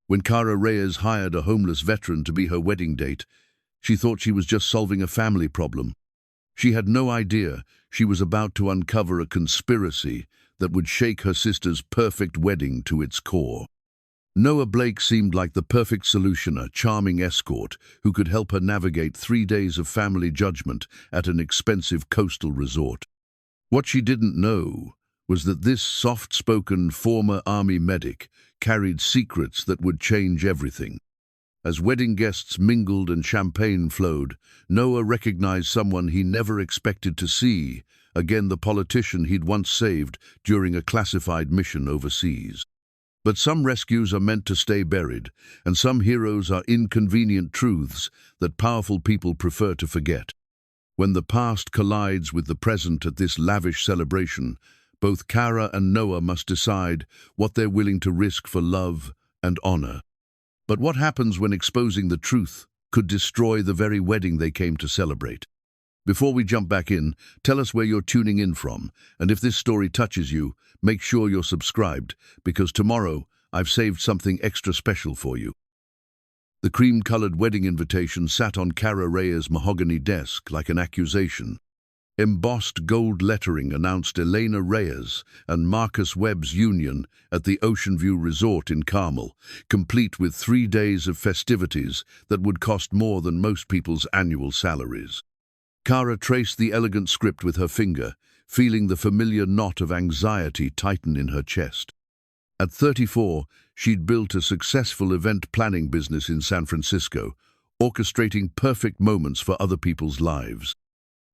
When Cara Reyes hired a homeless veteran to be her wedding date, she thought she was just solving a family problem. She had no idea she was about to uncover a conspiracy that would shake her sister's perfect wedding to its core. Noah Blake seemed like the perfect solution, a charming escort who could help her navigate 3 days of family judgment at an expensive coastal resort. What she didn't know was that this soft-spoken former army medic carried secrets that would change everything. As wedding guests mingled and champagne flowed, Noah recognized someone he never expected to see, again the politician he'd once saved during a classified mission overseas. But some rescues are meant to stay buried, and some heroes are inconvenient truths that powerful people prefer to forget. When the past collides with the present at this lavish celebration, both Cara and Noah must decide what they're willing to risk for love and honor. But what happens when exposing the truth could destroy the very wedding they came to celebrate? Before we jump back in, tell us where you're tuning in from, and if this story touches you, make sure you're subscribed, because tomorrow I've saved something extra special for you. The cream-colored wedding invitation sat on Cara Reyes' mahogany desk like an accusation. Embossed gold lettering announced Elena Reyes and Marcus Webb's union at the Ocean View Resort in Carmel, complete with 3 days of festivities that would cost more than most people's annual salaries. Cara traced the elegant script with her finger, feeling the familiar knot of anxiety tighten in her chest. At 34, she'd built a successful event planning business in San Francisco, orchestrating perfect moments for other people's lives.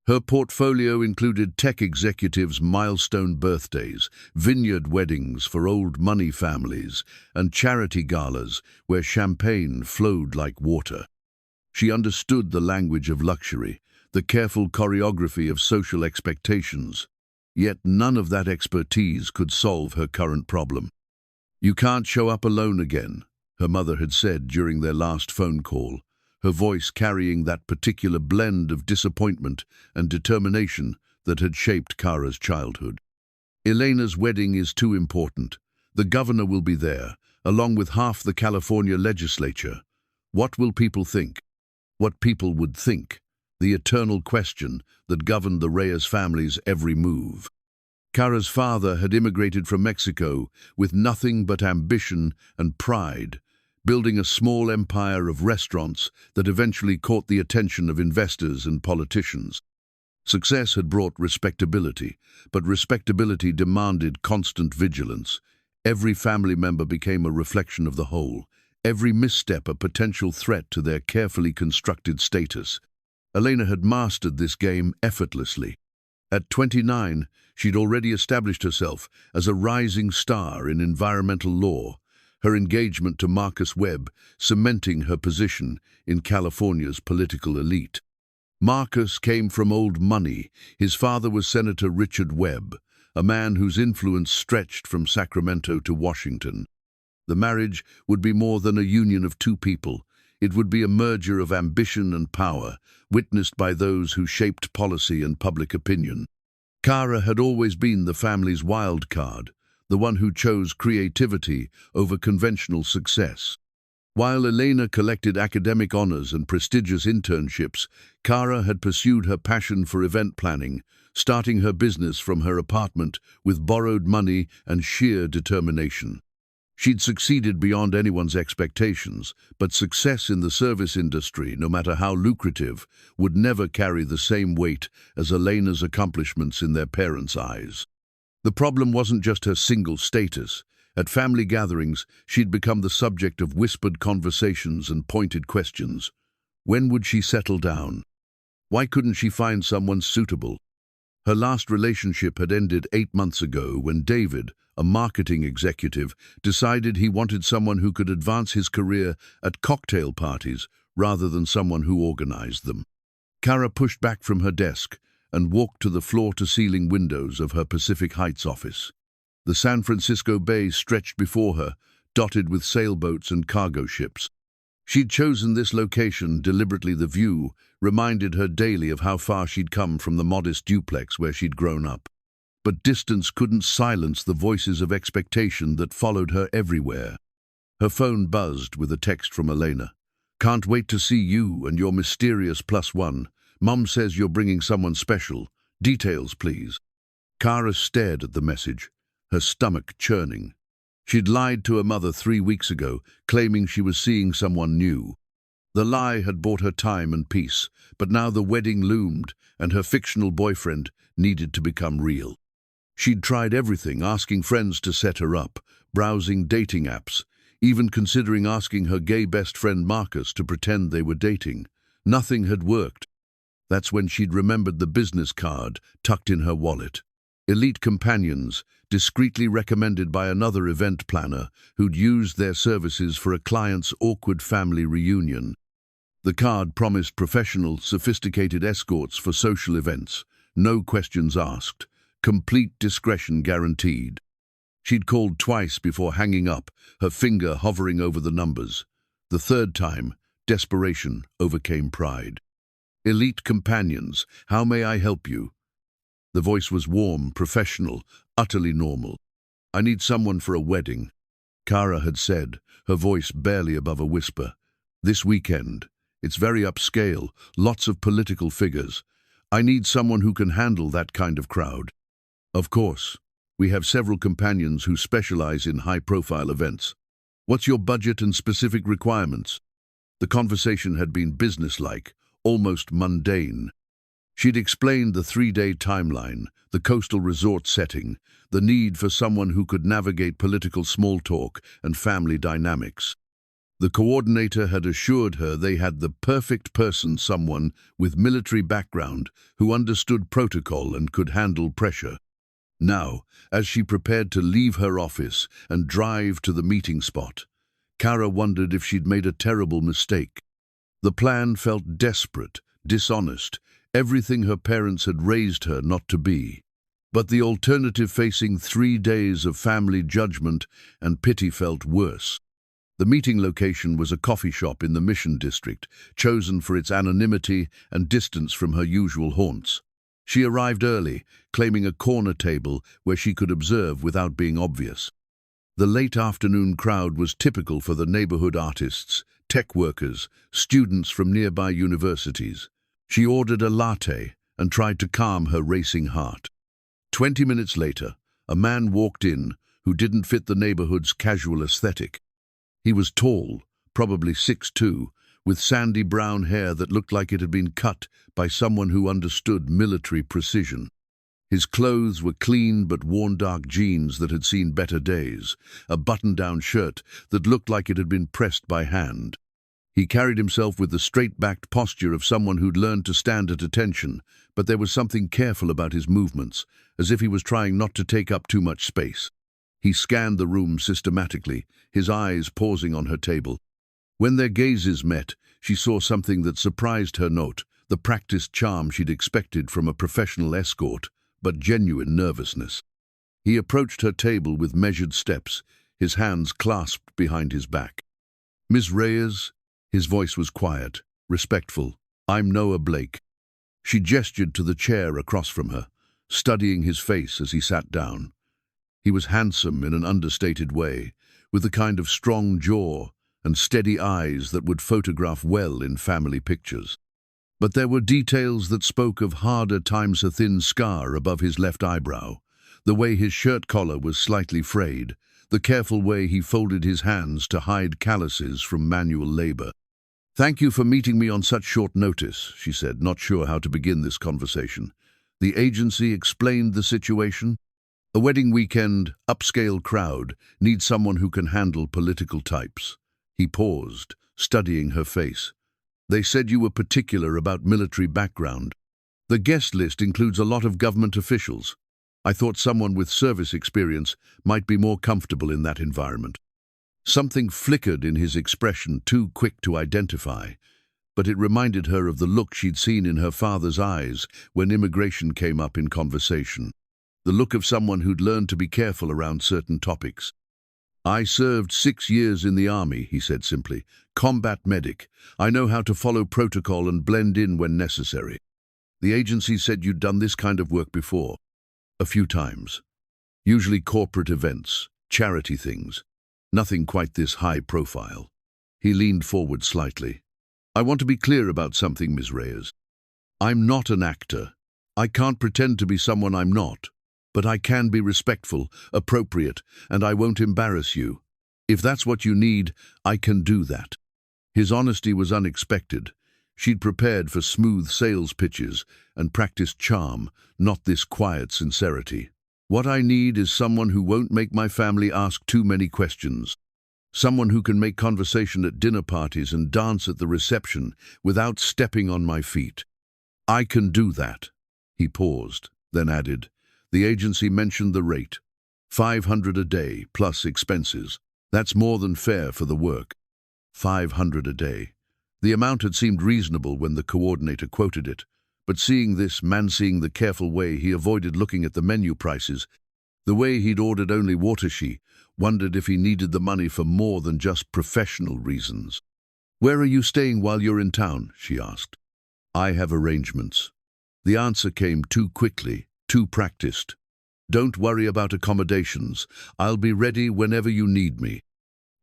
Her portfolio included tech executives' milestone birthdays, vineyard weddings for old money families, and charity galas where champagne flowed like water. She understood the language of luxury, the careful choreography of social expectations. Yet none of that expertise could solve her current problem. "You can't show up alone again," her mother had said during their last phone call, her voice carrying that particular blend of disappointment and determination that had shaped Cara's childhood. "Elena's wedding is too important. The governor will be there, along with half the California legislature. What will people think?" What people would think, the eternal question that governed the Reyes family's every move. Cara's father had immigrated from Mexico with nothing but ambition and pride, building a small empire of restaurants that eventually caught the attention of investors and politicians. Success had brought respectability, but respectability demanded constant vigilance. Every family member became a reflection of the whole, every misstep a potential threat to their carefully constructed status. Elena had mastered this game effortlessly. At 29, she'd already established herself as a rising star in environmental law, her engagement to Marcus Webb cementing her position in California's political elite. Marcus came from old money. His father was Senator Richard Webb, a man whose influence stretched from Sacramento to Washington. The marriage would be more than a union of two people. It would be a merger of ambition and power, witnessed by those who shaped policy and public opinion. Cara had always been the family's wild card, the one who chose creativity over conventional success. While Elena collected academic honors and prestigious internships, Cara had pursued her passion for event planning, starting her business from her apartment with borrowed money and sheer determination. She'd succeeded beyond anyone's expectations, but success in the service industry, no matter how lucrative, would never carry the same weight as Elena's accomplishments in their parents' eyes. The problem wasn't just her single status. At family gatherings, she'd become the subject of whispered conversations and pointed questions. When would she settle down? Why couldn't she find someone suitable? Her last relationship had ended 8 months ago when David, a marketing executive, decided he wanted someone who could advance his career at cocktail parties rather than someone who organized them. Cara pushed back from her desk and walked to the floor-to-ceiling windows of her Pacific Heights office. The San Francisco Bay stretched before her, dotted with sailboats and cargo ships. She'd chosen this location deliberately. The view reminded her daily of how far she'd come from the modest duplex where she'd grown up. But distance couldn't silence the voices of expectation that followed her everywhere. Her phone buzzed with a text from Elena. "Can't wait to see you and your mysterious +1. Mum says you're bringing someone special. Details, please." Kara stared at the message, her stomach churning. She'd lied to her mother 3 weeks ago, claiming she was seeing someone new. The lie had bought her time and peace, but now the wedding loomed, and her fictional boyfriend needed to become real. She'd tried everything, asking friends to set her up, browsing dating apps, even considering asking her gay best friend Marcus to pretend they were dating. Nothing had worked. That's when she'd remembered the business card tucked in her wallet. Elite companions, discreetly recommended by another event planner who'd used their services for a client's awkward family reunion. The card promised professional, sophisticated escorts for social events, no questions asked, complete discretion guaranteed. She'd called twice before hanging up, her finger hovering over the numbers. The third time, desperation overcame pride. "Elite companions, how may I help you?" The voice was warm, professional, utterly normal. "I need someone for a wedding," Kara had said, her voice barely above a whisper. "This weekend. It's very upscale, lots of political figures. I need someone who can handle that kind of crowd." "Of course. We have several companions who specialize in high-profile events. What's your budget and specific requirements?" The conversation had been businesslike, almost mundane. She'd explained the 3-day timeline, the coastal resort setting, the need for someone who could navigate political small talk and family dynamics. The coordinator had assured her they had the perfect person, someone with military background who understood protocol and could handle pressure. Now, as she prepared to leave her office and drive to the meeting spot, Kara wondered if she'd made a terrible mistake. The plan felt desperate, dishonest, everything her parents had raised her not to be. But the alternative, facing 3 days of family judgment and pity, felt worse. The meeting location was a coffee shop in the Mission District, chosen for its anonymity and distance from her usual haunts. She arrived early, claiming a corner table where she could observe without being obvious. The late afternoon crowd was typical for the neighborhood artists, tech workers, students from nearby universities. She ordered a latte and tried to calm her racing heart. 20 minutes later, a man walked in who didn't fit the neighborhood's casual aesthetic. He was tall, probably 6'2", with sandy brown hair that looked like it had been cut by someone who understood military precision. His clothes were clean but worn dark jeans that had seen better days, a button-down shirt that looked like it had been pressed by hand. He carried himself with the straight-backed posture of someone who'd learned to stand at attention, but there was something careful about his movements, as if he was trying not to take up too much space. He scanned the room systematically, his eyes pausing on her table. When their gazes met, she saw something that surprised her, not the practiced charm she'd expected from a professional escort, but genuine nervousness. He approached her table with measured steps, his hands clasped behind his back. "Miss Reyes?" His voice was quiet, respectful. "I'm Noah Blake." She gestured to the chair across from her, studying his face as he sat down. He was handsome in an understated way, with the kind of strong jaw and steady eyes that would photograph well in family pictures. But there were details that spoke of harder times: a thin scar above his left eyebrow, the way his shirt collar was slightly frayed, the careful way he folded his hands to hide calluses from manual labor. "Thank you for meeting me on such short notice," she said, not sure how to begin this conversation. The agency explained the situation. "A wedding weekend, upscale crowd, needs someone who can handle political types." He paused, studying her face. "They said you were particular about military background. The guest list includes a lot of government officials. I thought someone with service experience might be more comfortable in that environment." Something flickered in his expression, too quick to identify, but it reminded her of the look she'd seen in her father's eyes when immigration came up in conversation. The look of someone who'd learned to be careful around certain topics. "I served 6 years in the army," he said simply. "Combat medic. I know how to follow protocol and blend in when necessary." "The agency said you'd done this kind of work before." "A few times. Usually corporate events, charity things. Nothing quite this high profile. He leaned forward slightly. I want to be clear about something, Ms. Reyes. I'm not an actor. I can't pretend to be someone I'm not. But I can be respectful, appropriate, and I won't embarrass you. If that's what you need, I can do that. His honesty was unexpected. She'd prepared for smooth sales pitches and practiced charm, not this quiet sincerity. What I need is someone who won't make my family ask too many questions. Someone who can make conversation at dinner parties and dance at the reception without stepping on my feet. I can do that. He paused, then added, the agency mentioned the rate. $500 a day, plus expenses. That's more than fair for the work. $500 a day. The amount had seemed reasonable when the coordinator quoted it, but seeing the careful way he avoided looking at the menu prices, the way he'd ordered only water, she wondered if he needed the money for more than just professional reasons. Where are you staying while you're in town? She asked. I have arrangements. The answer came too quickly, too practiced. Don't worry about accommodations. I'll be ready whenever you need me.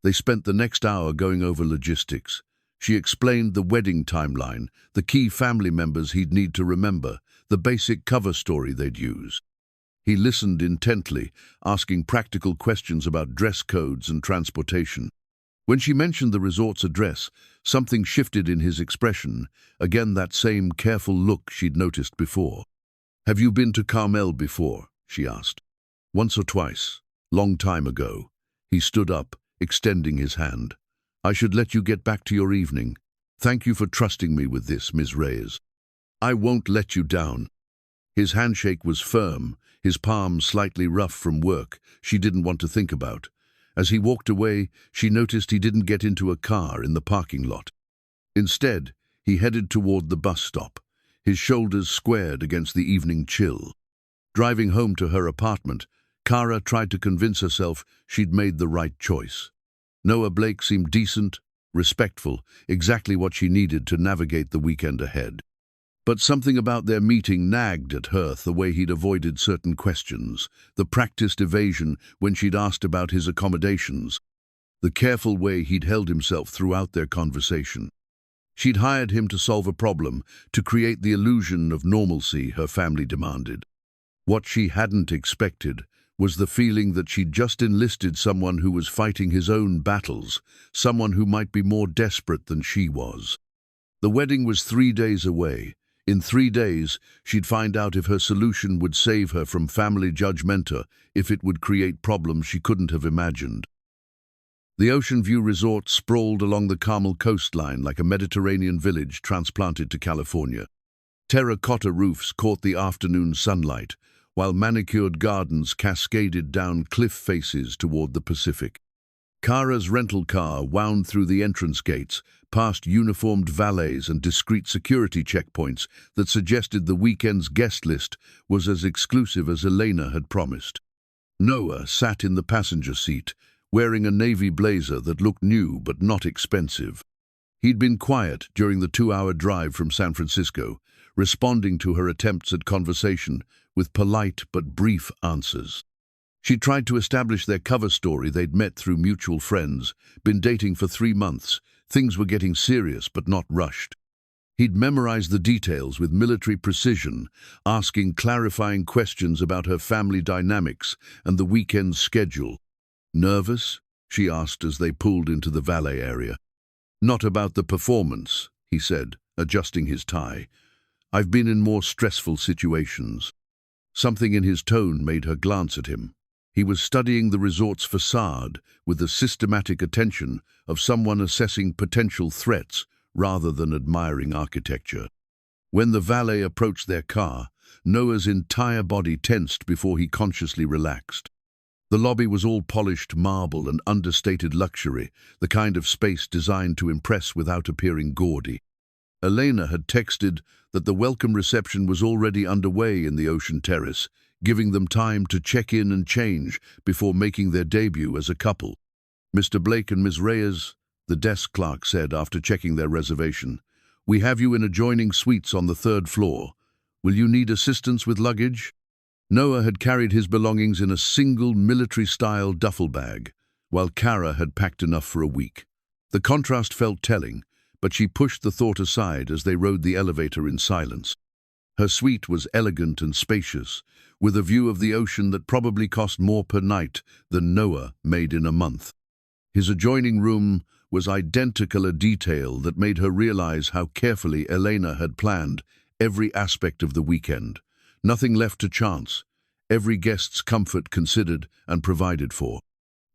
They spent the next hour going over logistics. She explained the wedding timeline, the key family members he'd need to remember, the basic cover story they'd use. He listened intently, asking practical questions about dress codes and transportation. When she mentioned the resort's address, something shifted in his expression, again that same careful look she'd noticed before. Have you been to Carmel before? She asked. Once or twice, long time ago. He stood up, extending his hand. I should let you get back to your evening. Thank you for trusting me with this, Ms. Reyes. I won't let you down. His handshake was firm, his palms slightly rough from work she didn't want to think about. As he walked away, she noticed he didn't get into a car in the parking lot. Instead, he headed toward the bus stop, his shoulders squared against the evening chill. Driving home to her apartment, Kara tried to convince herself she'd made the right choice. Noah Blake seemed decent, respectful, exactly what she needed to navigate the weekend ahead. But something about their meeting nagged at her, the way he'd avoided certain questions, the practiced evasion when she'd asked about his accommodations, the careful way he'd held himself throughout their conversation. She'd hired him to solve a problem, to create the illusion of normalcy her family demanded. What she hadn't expected was the feeling that she'd just enlisted someone who was fighting his own battles, someone who might be more desperate than she was. The wedding was 3 days away. In 3 days, she'd find out if her solution would save her from family judgment, if it would create problems she couldn't have imagined. The Ocean View Resort sprawled along the Carmel coastline like a Mediterranean village transplanted to California. Terracotta roofs caught the afternoon sunlight, while manicured gardens cascaded down cliff faces toward the Pacific. Kara's rental car wound through the entrance gates, past uniformed valets and discreet security checkpoints that suggested the weekend's guest list was as exclusive as Elena had promised. Noah sat in the passenger seat, wearing a navy blazer that looked new but not expensive. He'd been quiet during the 2-hour drive from San Francisco, responding to her attempts at conversation with polite but brief answers. She tried to establish their cover story they'd met through mutual friends, been dating for 3 months. Things were getting serious but not rushed. He'd memorized the details with military precision, asking clarifying questions about her family dynamics and the weekend's schedule. Nervous? She asked as they pulled into the valet area. Not about the performance, he said, adjusting his tie. I've been in more stressful situations. Something in his tone made her glance at him. He was studying the resort's facade with the systematic attention of someone assessing potential threats rather than admiring architecture. When the valet approached their car, Noah's entire body tensed before he consciously relaxed. The lobby was all polished marble and understated luxury, the kind of space designed to impress without appearing gaudy. Elena had texted that the welcome reception was already underway in the Ocean Terrace, giving them time to check in and change before making their debut as a couple. Mr. Blake and Ms. Reyes, the desk clerk said after checking their reservation, we have you in adjoining suites on the 3rd floor. Will you need assistance with luggage? Noah had carried his belongings in a single military-style duffel bag. while Kara had packed enough for a week. The contrast felt telling, but she pushed the thought aside as they rode the elevator in silence. Her suite was elegant and spacious, with a view of the ocean that probably cost more per night than Noah made in a month. His adjoining room was identical, a detail that made her realize how carefully Elena had planned every aspect of the weekend. Nothing left to chance, every guest's comfort considered and provided for.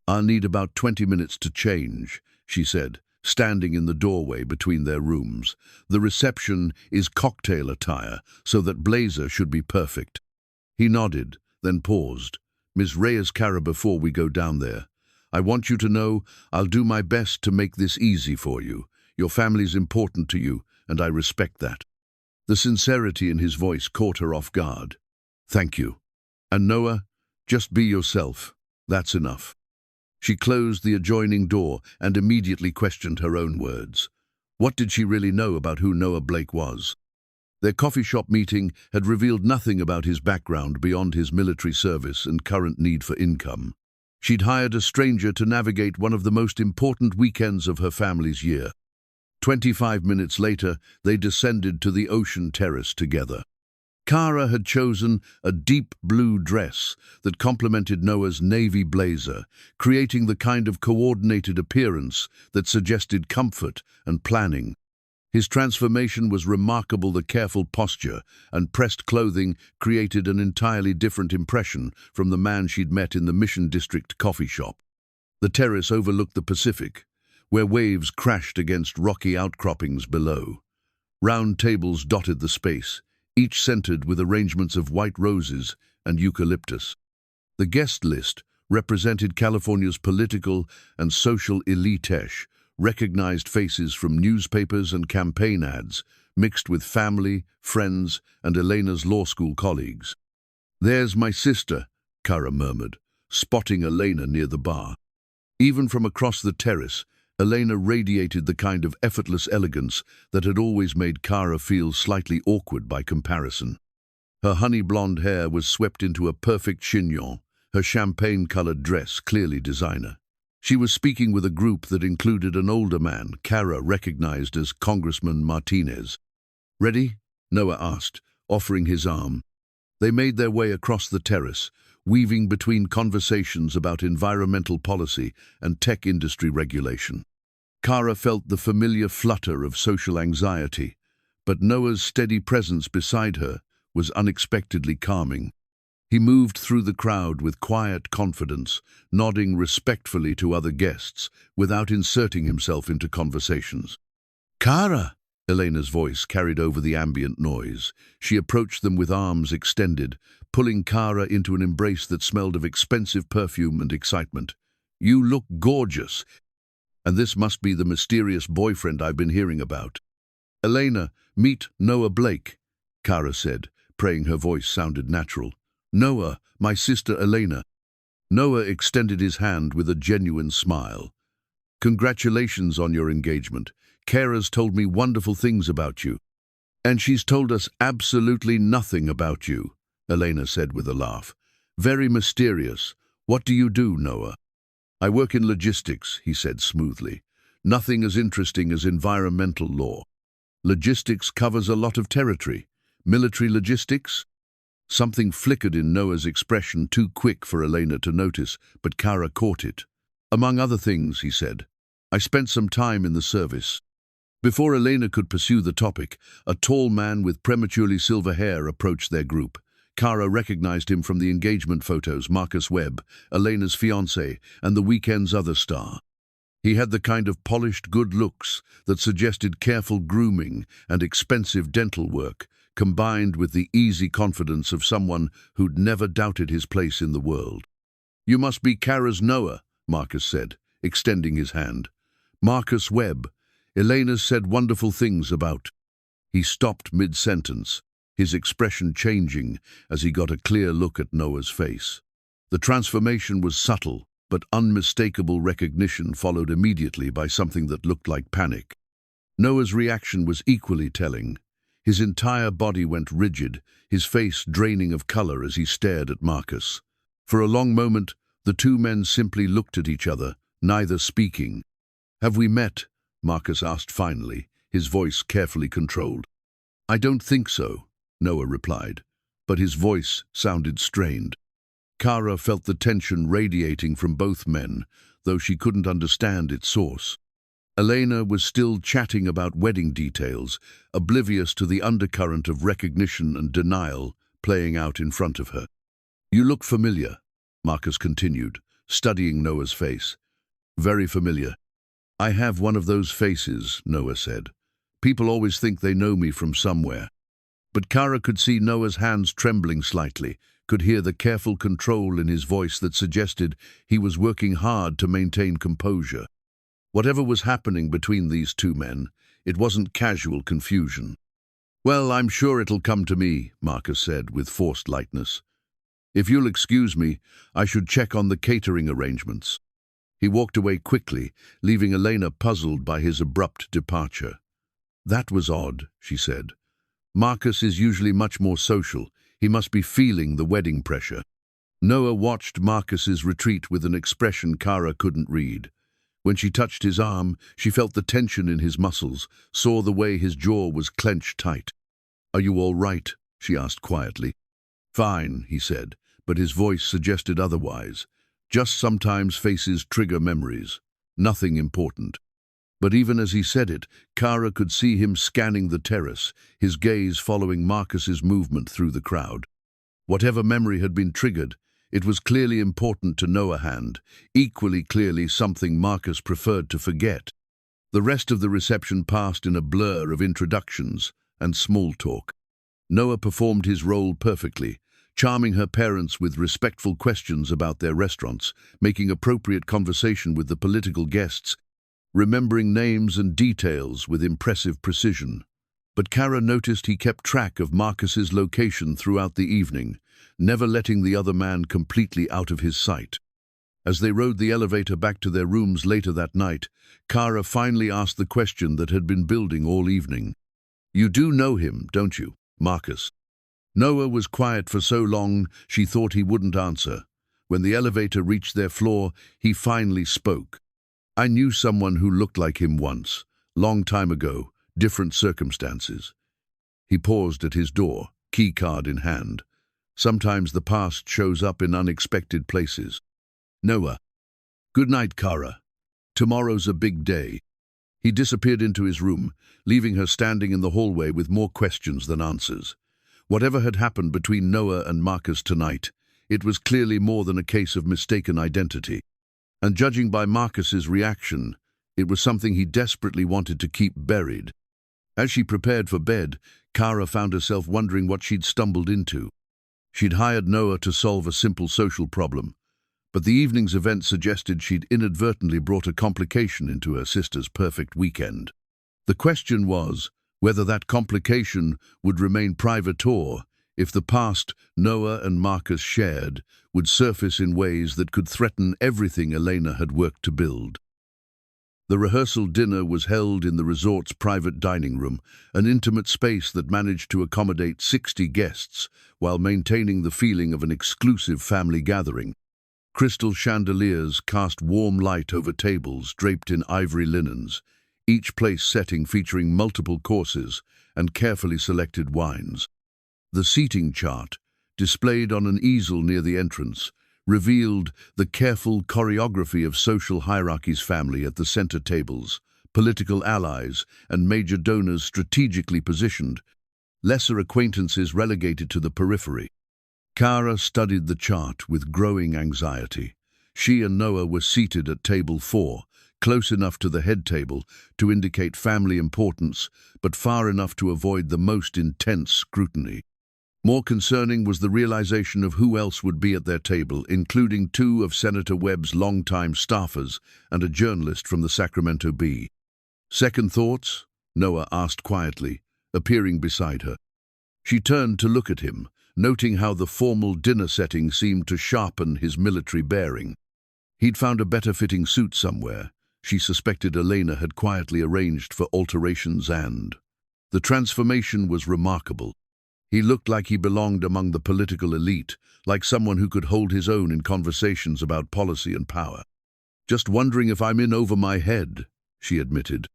"I'll need about 20 minutes to change," she said, standing in the doorway between their rooms. "The reception is cocktail attire, so that blazer should be perfect." He nodded, then paused. "Miss Reyes, Kara, before we go down there, I want you to know I'll do my best to make this easy for you. Your family's important to you, and I respect that." The sincerity in his voice caught her off guard. "Thank you. And Noah, just be yourself. That's enough." She closed the adjoining door and immediately questioned her own words. What did she really know about who Noah Blake was? Their coffee shop meeting had revealed nothing about his background beyond his military service and current need for income. She'd hired a stranger to navigate one of the most important weekends of her family's year. 25 minutes later, they descended to the ocean terrace together. Kara had chosen a deep blue dress that complemented Noah's navy blazer, creating the kind of coordinated appearance that suggested comfort and planning. His transformation was remarkable. The careful posture and pressed clothing created an entirely different impression from the man she'd met in the Mission District coffee shop. The terrace overlooked the Pacific, where waves crashed against rocky outcroppings below. Round tables dotted the space, each centered with arrangements of white roses and eucalyptus. The guest list represented California's political and social elite, recognized faces from newspapers and campaign ads, mixed with family, friends, and Elena's law school colleagues. "There's my sister," Kara murmured, spotting Elena near the bar. Even from across the terrace, Elena radiated the kind of effortless elegance that had always made Kara feel slightly awkward by comparison. Her honey-blonde hair was swept into a perfect chignon, her champagne-colored dress clearly designer. She was speaking with a group that included an older man Kara recognized as Congressman Martinez. "Ready?" Noah asked, offering his arm. They made their way across the terrace, weaving between conversations about environmental policy and tech industry regulation. Kara felt the familiar flutter of social anxiety, but Noah's steady presence beside her was unexpectedly calming. He moved through the crowd with quiet confidence, nodding respectfully to other guests without inserting himself into conversations. "Kara!" Elena's voice carried over the ambient noise. She approached them with arms extended, pulling Kara into an embrace that smelled of expensive perfume and excitement. "You look gorgeous, and this must be the mysterious boyfriend I've been hearing about." "Elena, meet Noah Blake," Kara said, praying her voice sounded natural. "Noah, my sister Elena." Noah extended his hand with a genuine smile. "Congratulations on your engagement. Kara's told me wonderful things about you." "And she's told us absolutely nothing about you," Elena said with a laugh. "Very mysterious. What do you do, Noah?" "I work in logistics," he said smoothly. "Nothing as interesting as environmental law." "Logistics covers a lot of territory. Military logistics?" Something flickered in Noah's expression, too quick for Elena to notice, but Kara caught it. "Among other things," he said, "I spent some time in the service." Before Elena could pursue the topic, a tall man with prematurely silver hair approached their group. Kara recognized him from the engagement photos, Marcus Webb, Elena's fiancé, and the weekend's other star. He had the kind of polished good looks that suggested careful grooming and expensive dental work, combined with the easy confidence of someone who'd never doubted his place in the world. "You must be Kara's Noah," Marcus said, extending his hand. "Marcus Webb. Elena's said wonderful things about." He stopped mid-sentence, his expression changing as he got a clear look at Noah's face. The transformation was subtle, but unmistakable recognition followed immediately by something that looked like panic. Noah's reaction was equally telling. His entire body went rigid, his face draining of color as he stared at Marcus. For a long moment, the two men simply looked at each other, neither speaking. "Have we met?" Marcus asked finally, his voice carefully controlled. "I don't think so," Noah replied, but his voice sounded strained. Kara felt the tension radiating from both men, though she couldn't understand its source. Elena was still chatting about wedding details, oblivious to the undercurrent of recognition and denial playing out in front of her. "You look familiar," Marcus continued, studying Noah's face. "Very familiar." "I have one of those faces," Noah said. "People always think they know me from somewhere." But Kara could see Noah's hands trembling slightly, could hear the careful control in his voice that suggested he was working hard to maintain composure. Whatever was happening between these two men, it wasn't casual confusion. "Well, I'm sure it'll come to me," Marcus said with forced lightness. "If you'll excuse me, I should check on the catering arrangements." He walked away quickly, leaving Elena puzzled by his abrupt departure. "That was odd," she said. "Marcus is usually much more social. He must be feeling the wedding pressure." Noah watched Marcus's retreat with an expression Kara couldn't read. When she touched his arm, she felt the tension in his muscles, saw the way his jaw was clenched tight. "Are you all right?" she asked quietly. "Fine," he said, but his voice suggested otherwise. "Just sometimes faces trigger memories. Nothing important." But even as he said it, Kara could see him scanning the terrace, his gaze following Marcus's movement through the crowd. Whatever memory had been triggered, it was clearly important to Noah Hand, equally clearly something Marcus preferred to forget. The rest of the reception passed in a blur of introductions and small talk. Noah performed his role perfectly, charming her parents with respectful questions about their restaurants, making appropriate conversation with the political guests, remembering names and details with impressive precision. But Kara noticed he kept track of Marcus's location throughout the evening, never letting the other man completely out of his sight. As they rode the elevator back to their rooms later that night, Kara finally asked the question that had been building all evening. "You do know him, don't you, Marcus?" Noah was quiet for so long she thought he wouldn't answer. When the elevator reached their floor, he finally spoke. "I knew someone who looked like him once, long time ago, different circumstances." He paused at his door, key card in hand. Sometimes the past shows up in unexpected places. "Noah." "Good night, Kara. Tomorrow's a big day." He disappeared into his room, leaving her standing in the hallway with more questions than answers. Whatever had happened between Noah and Marcus tonight, it was clearly more than a case of mistaken identity. And judging by Marcus's reaction, it was something he desperately wanted to keep buried. As she prepared for bed, Kara found herself wondering what she'd stumbled into. She'd hired Noah to solve a simple social problem, but the evening's event suggested she'd inadvertently brought a complication into her sister's perfect weekend. The question was whether that complication would remain private or, if the past Noah and Marcus shared, would surface in ways that could threaten everything Elena had worked to build. The rehearsal dinner was held in the resort's private dining room, an intimate space that managed to accommodate 60 guests while maintaining the feeling of an exclusive family gathering. Crystal chandeliers cast warm light over tables draped in ivory linens, each place setting featuring multiple courses and carefully selected wines. The seating chart, displayed on an easel near the entrance, revealed the careful choreography of social hierarchies: family at the center tables, political allies and major donors strategically positioned, lesser acquaintances relegated to the periphery. Kara studied the chart with growing anxiety. She and Noah were seated at table 4, close enough to the head table to indicate family importance, but far enough to avoid the most intense scrutiny. More concerning was the realization of who else would be at their table, including 2 of Senator Webb's longtime staffers and a journalist from the Sacramento Bee. "Second thoughts?" Noah asked quietly, appearing beside her. She turned to look at him, noting how the formal dinner setting seemed to sharpen his military bearing. He'd found a better-fitting suit somewhere. She suspected Elena had quietly arranged for alterations, and the transformation was remarkable. He looked like he belonged among the political elite, like someone who could hold his own in conversations about policy and power. Just wondering if I'm in over my head, she admitted.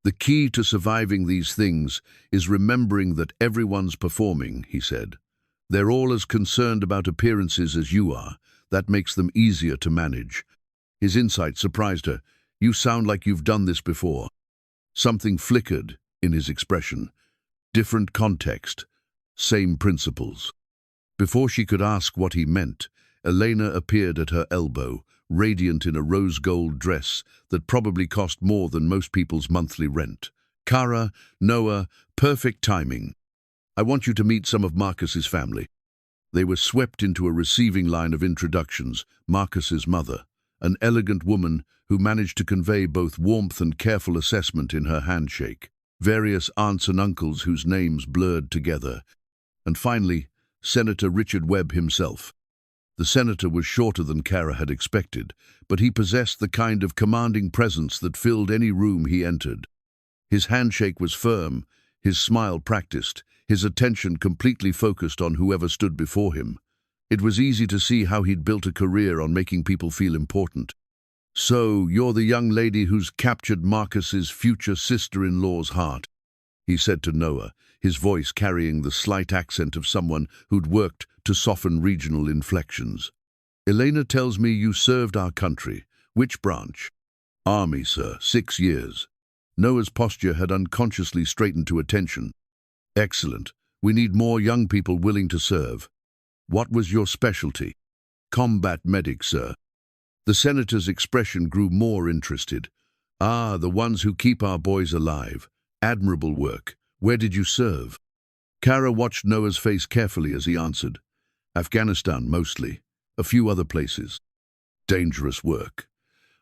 The key to surviving these things is remembering that everyone's performing, he said. They're all as concerned about appearances as you are. That makes them easier to manage. His insight surprised her. You sound like you've done this before. Something flickered in his expression. Different context, same principles. Before she could ask what he meant, Elena appeared at her elbow, radiant in a rose-gold dress that probably cost more than most people's monthly rent. Kara, Noah, perfect timing. I want you to meet some of Marcus's family. They were swept into a receiving line of introductions. Marcus's mother, an elegant woman who managed to convey both warmth and careful assessment in her handshake. Various aunts and uncles whose names blurred together. And finally, Senator Richard Webb himself. The senator was shorter than Kara had expected, but he possessed the kind of commanding presence that filled any room he entered. His handshake was firm, his smile practiced, his attention completely focused on whoever stood before him. It was easy to see how he'd built a career on making people feel important. So, you're the young lady who's captured Marcus's future sister-in-law's heart, he said to Noah, his voice carrying the slight accent of someone who'd worked to soften regional inflections. Elena tells me you served our country. Which branch? Army, sir, 6 years. Noah's posture had unconsciously straightened to attention. Excellent. We need more young people willing to serve. What was your specialty? Combat medic, sir. The senator's expression grew more interested. Ah, the ones who keep our boys alive. Admirable work. Where did you serve? Kara watched Noah's face carefully as he answered. Afghanistan, mostly. A few other places. Dangerous work.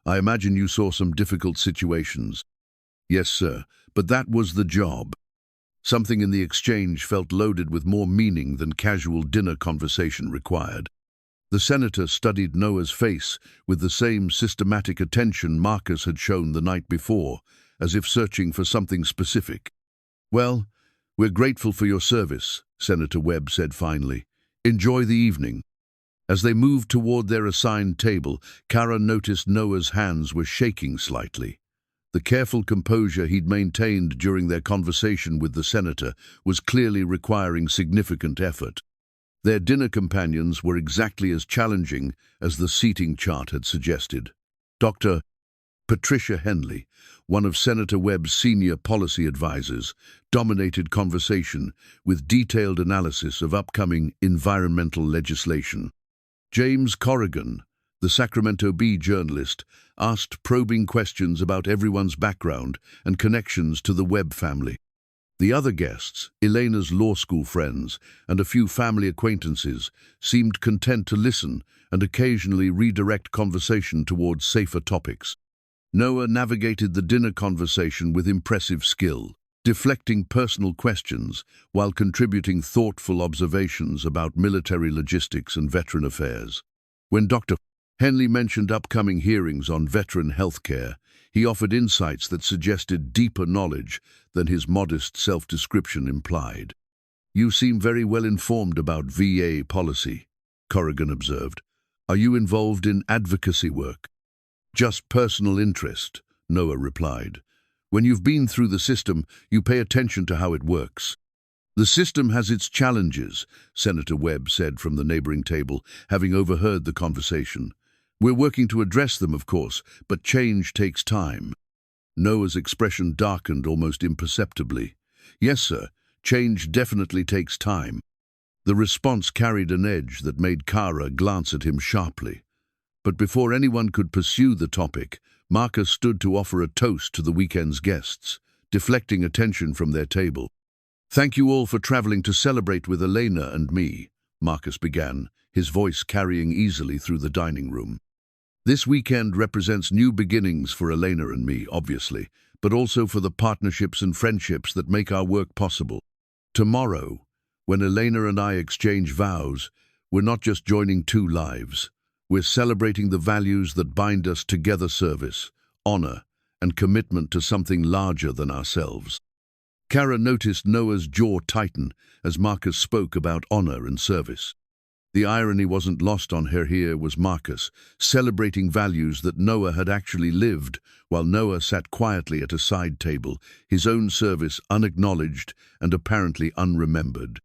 I imagine you saw some difficult situations. Yes, sir, but that was the job. Something in the exchange felt loaded with more meaning than casual dinner conversation required. The senator studied Noah's face with the same systematic attention Marcus had shown the night before, as if searching for something specific. Well, we're grateful for your service, Senator Webb said finally. Enjoy the evening. As they moved toward their assigned table, Kara noticed Noah's hands were shaking slightly. The careful composure he'd maintained during their conversation with the senator was clearly requiring significant effort. Their dinner companions were exactly as challenging as the seating chart had suggested. Dr. Patricia Henley, one of Senator Webb's senior policy advisors, dominated conversation with detailed analysis of upcoming environmental legislation. James Corrigan, the Sacramento Bee journalist, asked probing questions about everyone's background and connections to the Webb family. The other guests, Elena's law school friends and a few family acquaintances, seemed content to listen and occasionally redirect conversation towards safer topics. Noah navigated the dinner conversation with impressive skill, deflecting personal questions while contributing thoughtful observations about military logistics and veteran affairs. When Dr. Henley mentioned upcoming hearings on veteran health care, he offered insights that suggested deeper knowledge than his modest self-description implied. You seem very well informed about VA policy, Corrigan observed. Are you involved in advocacy work? Just personal interest, Noah replied. When you've been through the system, you pay attention to how it works. The system has its challenges, Senator Webb said from the neighboring table, having overheard the conversation. We're working to address them, of course, but change takes time. Noah's expression darkened almost imperceptibly. Yes, sir, change definitely takes time. The response carried an edge that made Kara glance at him sharply. But before anyone could pursue the topic, Marcus stood to offer a toast to the weekend's guests, deflecting attention from their table. Thank you all for traveling to celebrate with Elena and me, Marcus began, his voice carrying easily through the dining room. This weekend represents new beginnings for Elena and me, obviously, but also for the partnerships and friendships that make our work possible. Tomorrow, when Elena and I exchange vows, we're not just joining two lives. We're celebrating the values that bind us together: service, honor, and commitment to something larger than ourselves. Kara noticed Noah's jaw tighten as Marcus spoke about honor and service. The irony wasn't lost on her. Here was Marcus, celebrating values that Noah had actually lived, while Noah sat quietly at a side table, his own service unacknowledged and apparently unremembered.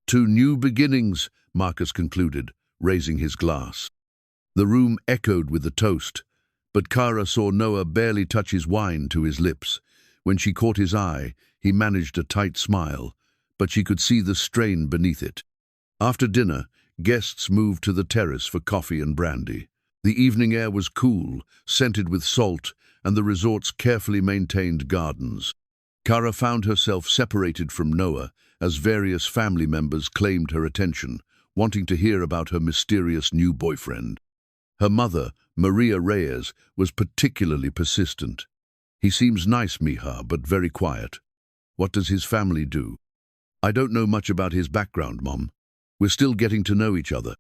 "To new beginnings," Marcus concluded, raising his glass. The room echoed with the toast, but Kara saw Noah barely touch his wine to his lips. When she caught his eye, he managed a tight smile, but she could see the strain beneath it. After dinner, guests moved to the terrace for coffee and brandy. The evening air was cool, scented with salt, and the resort's carefully maintained gardens. Kara found herself separated from Noah as various family members claimed her attention, wanting to hear about her mysterious new boyfriend. Her mother, Maria Reyes, was particularly persistent. "He seems nice, mija, but very quiet. What does his family do?" "I don't know much about his background, Mom. We're still getting to know each other."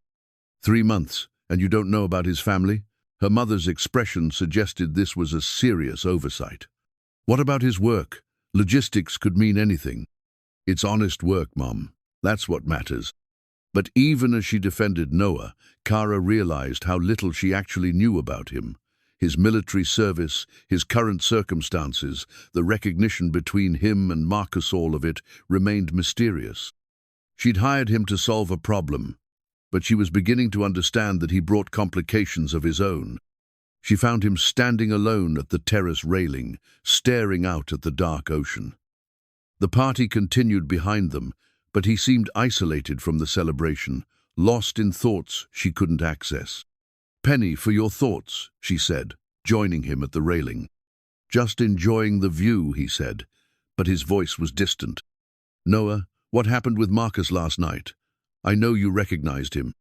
3 months, and you don't know about his family?" Her mother's expression suggested this was a serious oversight. "What about his work? Logistics could mean anything." "It's honest work, Mom. That's what matters." But even as she defended Noah, Kara realized how little she actually knew about him. His military service, his current circumstances, the recognition between him and Marcus, all of it remained mysterious. She'd hired him to solve a problem, but she was beginning to understand that he brought complications of his own. She found him standing alone at the terrace railing, staring out at the dark ocean. The party continued behind them, but he seemed isolated from the celebration, lost in thoughts she couldn't access. "Penny, for your thoughts," she said, joining him at the railing. "Just enjoying the view," he said, but his voice was distant. "Noah, what happened with Marcus last night? I know you recognized him."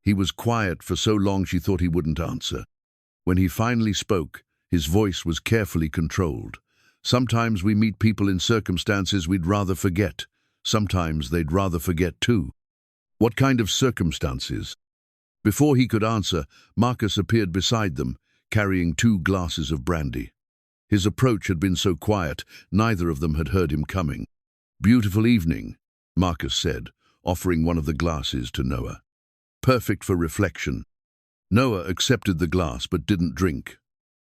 He was quiet for so long she thought he wouldn't answer. When he finally spoke, his voice was carefully controlled. "Sometimes we meet people in circumstances we'd rather forget. Sometimes they'd rather forget too." "What kind of circumstances?" Before he could answer, Marcus appeared beside them, carrying 2 glasses of brandy. His approach had been so quiet, neither of them had heard him coming. "Beautiful evening," Marcus said, offering one of the glasses to Noah. "Perfect for reflection." Noah accepted the glass but didn't drink.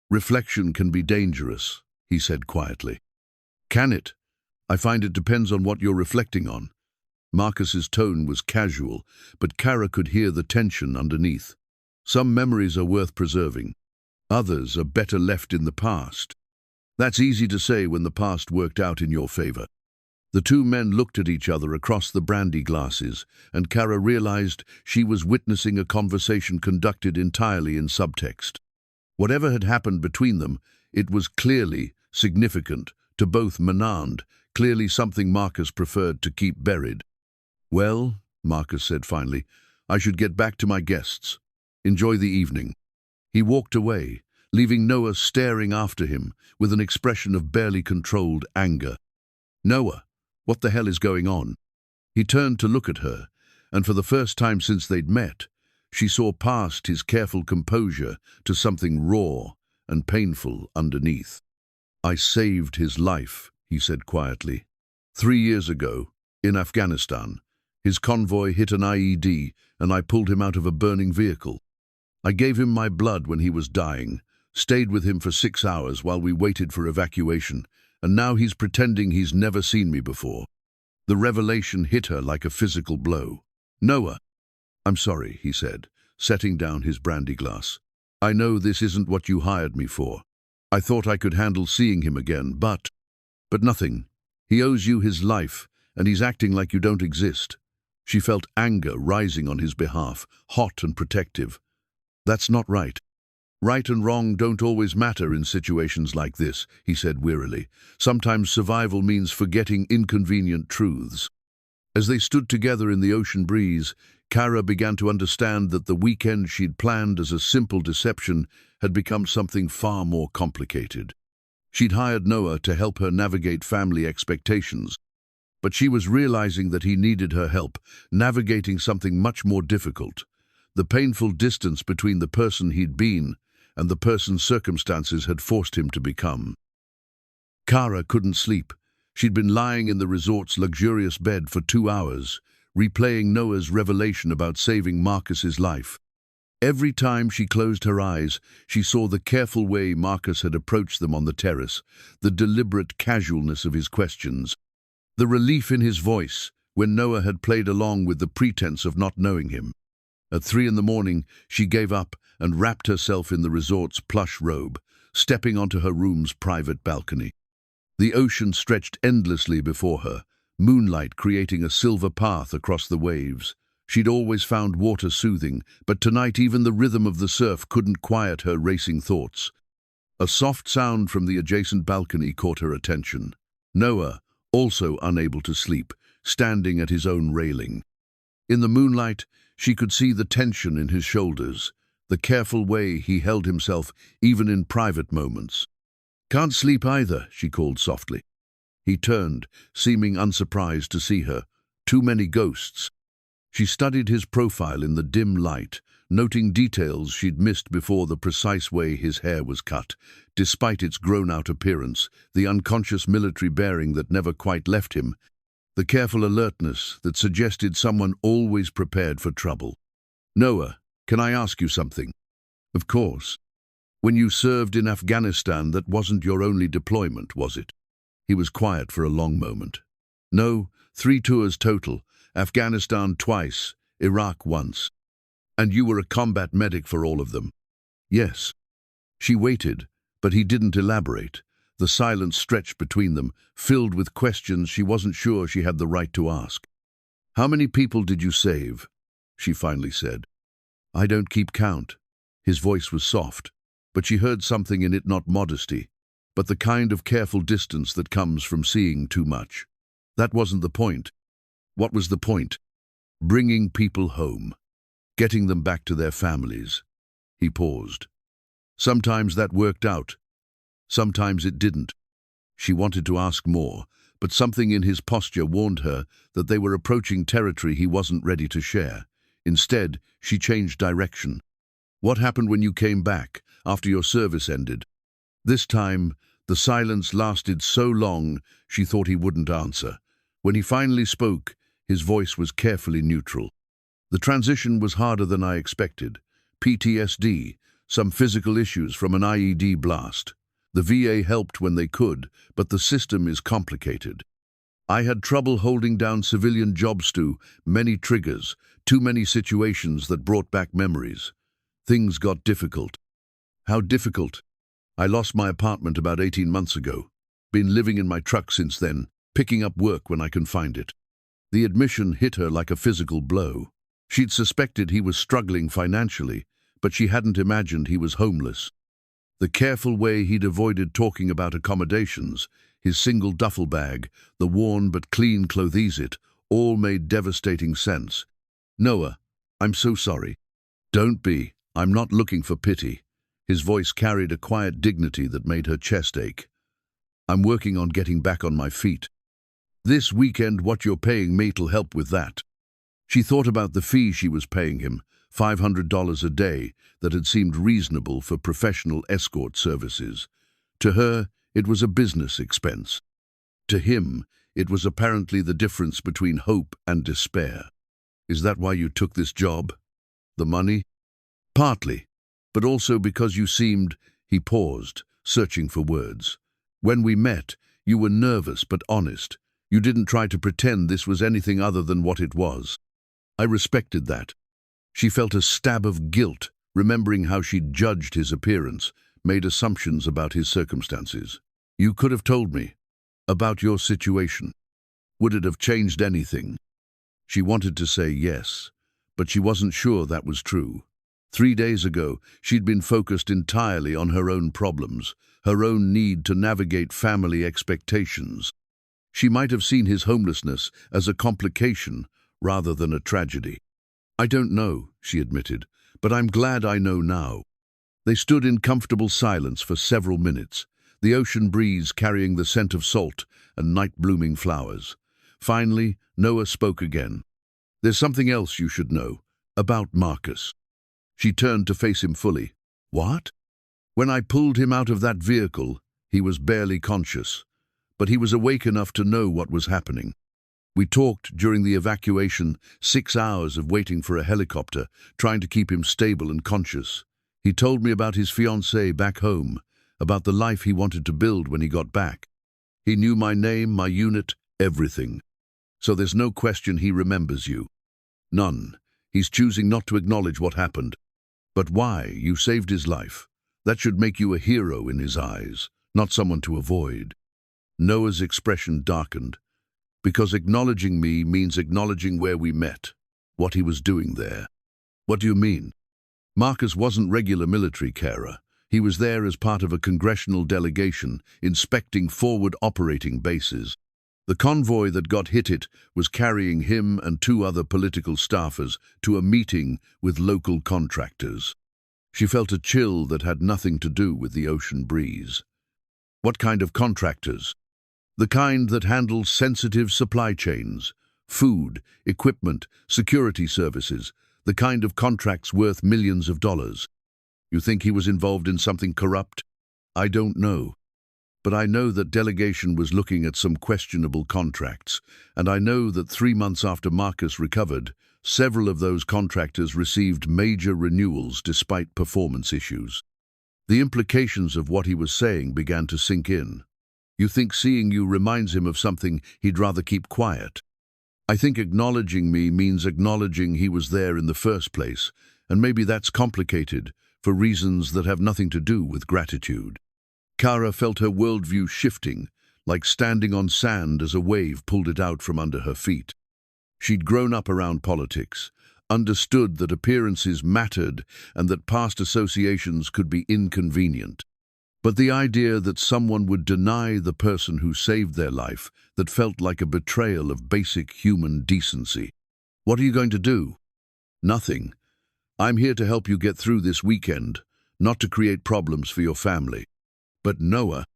"Reflection can be dangerous," he said quietly. "Can it? I find it depends on what you're reflecting on." Marcus's tone was casual, but Kara could hear the tension underneath. "Some memories are worth preserving. Others are better left in the past." "That's easy to say when the past worked out in your favor." The 2 men looked at each other across the brandy glasses, and Kara realized she was witnessing a conversation conducted entirely in subtext. Whatever had happened between them, it was clearly significant to both Menand, clearly something Marcus preferred to keep buried. "Well," Marcus said finally, "I should get back to my guests. Enjoy the evening." He walked away, leaving Noah staring after him with an expression of barely controlled anger. "Noah, what the hell is going on?" He turned to look at her, and for the first time since they'd met, she saw past his careful composure to something raw and painful underneath. "I saved his life," he said quietly. 3 years ago, in Afghanistan, his convoy hit an IED and I pulled him out of a burning vehicle. I gave him my blood when he was dying, stayed with him for 6 hours while we waited for evacuation, and now he's pretending he's never seen me before. The revelation hit her like a physical blow. "Noah." "I'm sorry," he said, setting down his brandy glass. "I know this isn't what you hired me for. I thought I could handle seeing him again, but nothing. He owes you his life, and he's acting like you don't exist." She felt anger rising on his behalf, hot and protective. "That's not right." "Right and wrong don't always matter in situations like this," he said wearily. "Sometimes survival means forgetting inconvenient truths." As they stood together in the ocean breeze, Kara began to understand that the weekend she'd planned as a simple deception had become something far more complicated. She'd hired Noah to help her navigate family expectations, but she was realizing that he needed her help, navigating something much more difficult: the painful distance between the person he'd been and the person circumstances had forced him to become. Kara couldn't sleep. She'd been lying in the resort's luxurious bed for 2 hours, replaying Noah's revelation about saving Marcus's life. Every time she closed her eyes, she saw the careful way Marcus had approached them on the terrace, the deliberate casualness of his questions, the relief in his voice when Noah had played along with the pretense of not knowing him. At 3 in the morning, she gave up and wrapped herself in the resort's plush robe, stepping onto her room's private balcony. The ocean stretched endlessly before her, moonlight creating a silver path across the waves. She'd always found water soothing, but tonight even the rhythm of the surf couldn't quiet her racing thoughts. A soft sound from the adjacent balcony caught her attention. Noah, also unable to sleep, standing at his own railing. In the moonlight, she could see the tension in his shoulders, the careful way he held himself even in private moments. "Can't sleep either," she called softly. He turned, seeming unsurprised to see her. Too many ghosts. She studied his profile in the dim light, noting details she'd missed before: the precise way his hair was cut, despite its grown-out appearance, the unconscious military bearing that never quite left him, the careful alertness that suggested someone always prepared for trouble. "Noah, can I ask you something?" "Of course." "When you served in Afghanistan, that wasn't your only deployment, was it?" He was quiet for a long moment. "No, 3 tours total. Afghanistan twice, Iraq once." "And you were a combat medic for all of them?" "Yes." She waited, but he didn't elaborate. The silence stretched between them, filled with questions she wasn't sure she had the right to ask. "How many people did you save?" she finally said. "I don't keep count." His voice was soft, but she heard something in it, not modesty, but the kind of careful distance that comes from seeing too much. That wasn't the point. What was the point? Bringing people home. Getting them back to their families. He paused. Sometimes that worked out. Sometimes it didn't. She wanted to ask more, but something in his posture warned her that they were approaching territory he wasn't ready to share. Instead, she changed direction. "What happened when you came back, after your service ended?" This time, the silence lasted so long she thought he wouldn't answer. When he finally spoke, his voice was carefully neutral. "The transition was harder than I expected. PTSD, some physical issues from an IED blast. The VA helped when they could, but the system is complicated. I had trouble holding down civilian jobs too, many triggers, too many situations that brought back memories. Things got difficult." "How difficult?" "I lost my apartment about 18 months ago. Been living in my truck since then, picking up work when I can find it." The admission hit her like a physical blow. She'd suspected he was struggling financially, but she hadn't imagined he was homeless. The careful way he'd avoided talking about accommodations, his single duffel bag, the worn but clean clothes, it all made devastating sense. "Noah, I'm so sorry." "Don't be. I'm not looking for pity." His voice carried a quiet dignity that made her chest ache. "I'm working on getting back on my feet. This weekend, what you're paying me'll help with that." She thought about the fee she was paying him, $500 a day, that had seemed reasonable for professional escort services. To her, it was a business expense. To him, it was apparently the difference between hope and despair. "Is that why you took this job? The money?" "Partly, but also because you seemed—" He paused, searching for words. "When we met, you were nervous but honest. You didn't try to pretend this was anything other than what it was. I respected that." She felt a stab of guilt, remembering how she'd judged his appearance, made assumptions about his circumstances. "You could have told me about your situation. Would it have changed anything?" She wanted to say yes, but she wasn't sure that was true. 3 days ago, she'd been focused entirely on her own problems, her own need to navigate family expectations. She might have seen his homelessness as a complication rather than a tragedy. "I don't know," she admitted, "but I'm glad I know now." They stood in comfortable silence for several minutes, the ocean breeze carrying the scent of salt and night-blooming flowers. Finally, Noah spoke again. "There's something else you should know, about Marcus." She turned to face him fully. "What?" "When I pulled him out of that vehicle, he was barely conscious, but he was awake enough to know what was happening. We talked during the evacuation, 6 hours of waiting for a helicopter, trying to keep him stable and conscious. He told me about his fiancée back home, about the life he wanted to build when he got back. He knew my name, my unit, everything. So there's no question he remembers you. None. He's choosing not to acknowledge what happened. But why? You saved his life. That should make you a hero in his eyes, not someone to avoid. Noah's expression darkened. Because acknowledging me means acknowledging where we met, what he was doing there. What do you mean? Marcus wasn't regular military carer. He was there as part of a congressional delegation, inspecting forward operating bases. The convoy that got hit was carrying him and 2 other political staffers to a meeting with local contractors. She felt a chill that had nothing to do with the ocean breeze. What kind of contractors? The kind that handles sensitive supply chains, food, equipment, security services, the kind of contracts worth millions of dollars. You think he was involved in something corrupt? I don't know. But I know that delegation was looking at some questionable contracts, and I know that 3 months after Marcus recovered, several of those contractors received major renewals despite performance issues. The implications of what he was saying began to sink in. You think seeing you reminds him of something he'd rather keep quiet. I think acknowledging me means acknowledging he was there in the first place, and maybe that's complicated for reasons that have nothing to do with gratitude. Kara felt her worldview shifting, like standing on sand as a wave pulled it out from under her feet. She'd grown up around politics, understood that appearances mattered and that past associations could be inconvenient. But the idea that someone would deny the person who saved their life, that felt like a betrayal of basic human decency. What are you going to do? Nothing. I'm here to help you get through this weekend, not to create problems for your family. But Noah,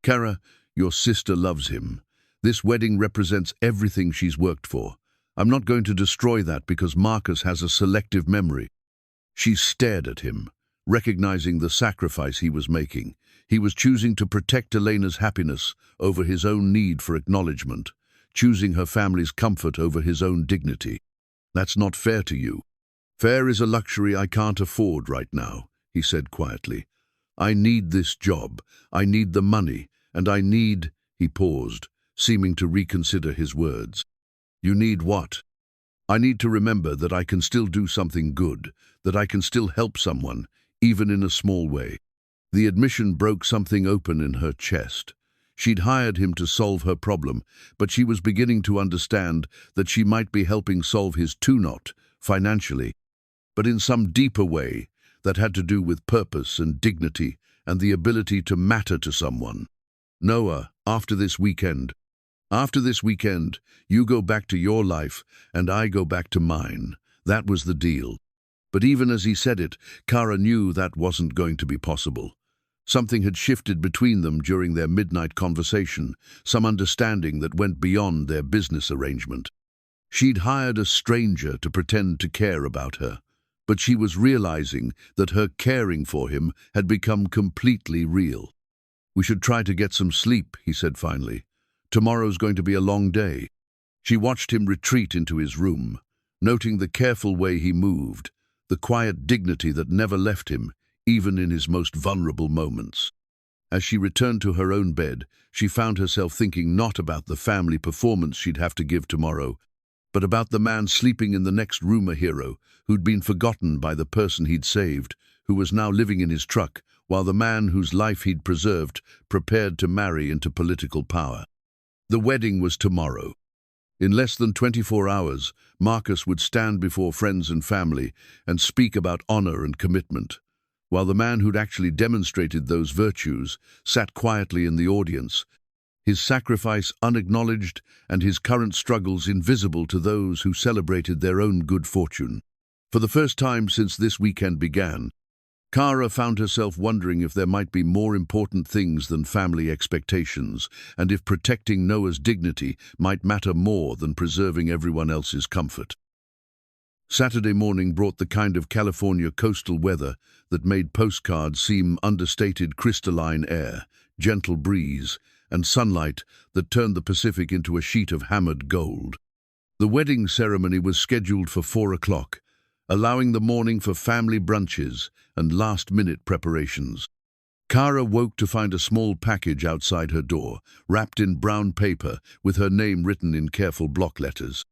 Kara, your sister loves him. This wedding represents everything she's worked for. I'm not going to destroy that because Marcus has a selective memory. She stared at him, recognizing the sacrifice he was making. He was choosing to protect Elena's happiness over his own need for acknowledgement, choosing her family's comfort over his own dignity. That's not fair to you. Fair is a luxury I can't afford right now, he said quietly. I need this job, I need the money, and I need, he paused, seeming to reconsider his words. You need what? I need to remember that I can still do something good, that I can still help someone, even in a small way. The admission broke something open in her chest. She'd hired him to solve her problem, but she was beginning to understand that she might be helping solve his too-not, financially, but in some deeper way that had to do with purpose and dignity and the ability to matter to someone. Noah, after this weekend, you go back to your life and I go back to mine. That was the deal. But even as he said it, Kara knew that wasn't going to be possible. Something had shifted between them during their midnight conversation, some understanding that went beyond their business arrangement. She'd hired a stranger to pretend to care about her, but she was realizing that her caring for him had become completely real. We should try to get some sleep, he said finally. Tomorrow's going to be a long day. She watched him retreat into his room, noting the careful way he moved, the quiet dignity that never left him, even in his most vulnerable moments. As she returned to her own bed, she found herself thinking not about the family performance she'd have to give tomorrow, but about the man sleeping in the next room, a hero who'd been forgotten by the person he'd saved, who was now living in his truck, while the man whose life he'd preserved prepared to marry into political power. The wedding was tomorrow. In less than 24 hours, Marcus would stand before friends and family and speak about honor and commitment, while the man who'd actually demonstrated those virtues sat quietly in the audience, his sacrifice unacknowledged and his current struggles invisible to those who celebrated their own good fortune. For the first time since this weekend began, Kara found herself wondering if there might be more important things than family expectations, and if protecting Noah's dignity might matter more than preserving everyone else's comfort. Saturday morning brought the kind of California coastal weather that made postcards seem understated, crystalline air, gentle breeze, and sunlight that turned the Pacific into a sheet of hammered gold. The wedding ceremony was scheduled for 4 o'clock, allowing the morning for family brunches and last-minute preparations. Kara woke to find a small package outside her door, wrapped in brown paper with her name written in careful block letters.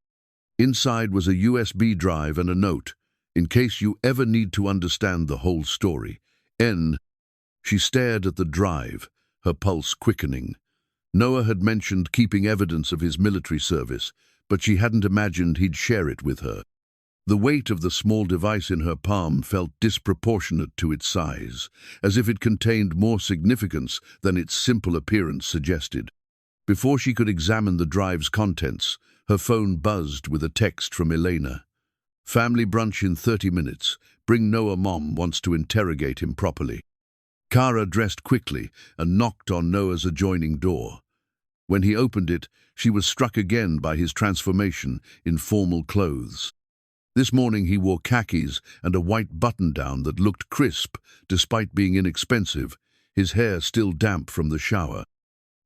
Inside was a USB drive and a note, in case you ever need to understand the whole story. N. She stared at the drive, her pulse quickening. Noah had mentioned keeping evidence of his military service, but she hadn't imagined he'd share it with her. The weight of the small device in her palm felt disproportionate to its size, as if it contained more significance than its simple appearance suggested. Before she could examine the drive's contents, her phone buzzed with a text from Elena. "Family brunch in 30 minutes. Bring Noah. Mom wants to interrogate him properly." Kara dressed quickly and knocked on Noah's adjoining door. When he opened it, she was struck again by his transformation in formal clothes. This morning he wore khakis and a white button-down that looked crisp despite being inexpensive, his hair still damp from the shower.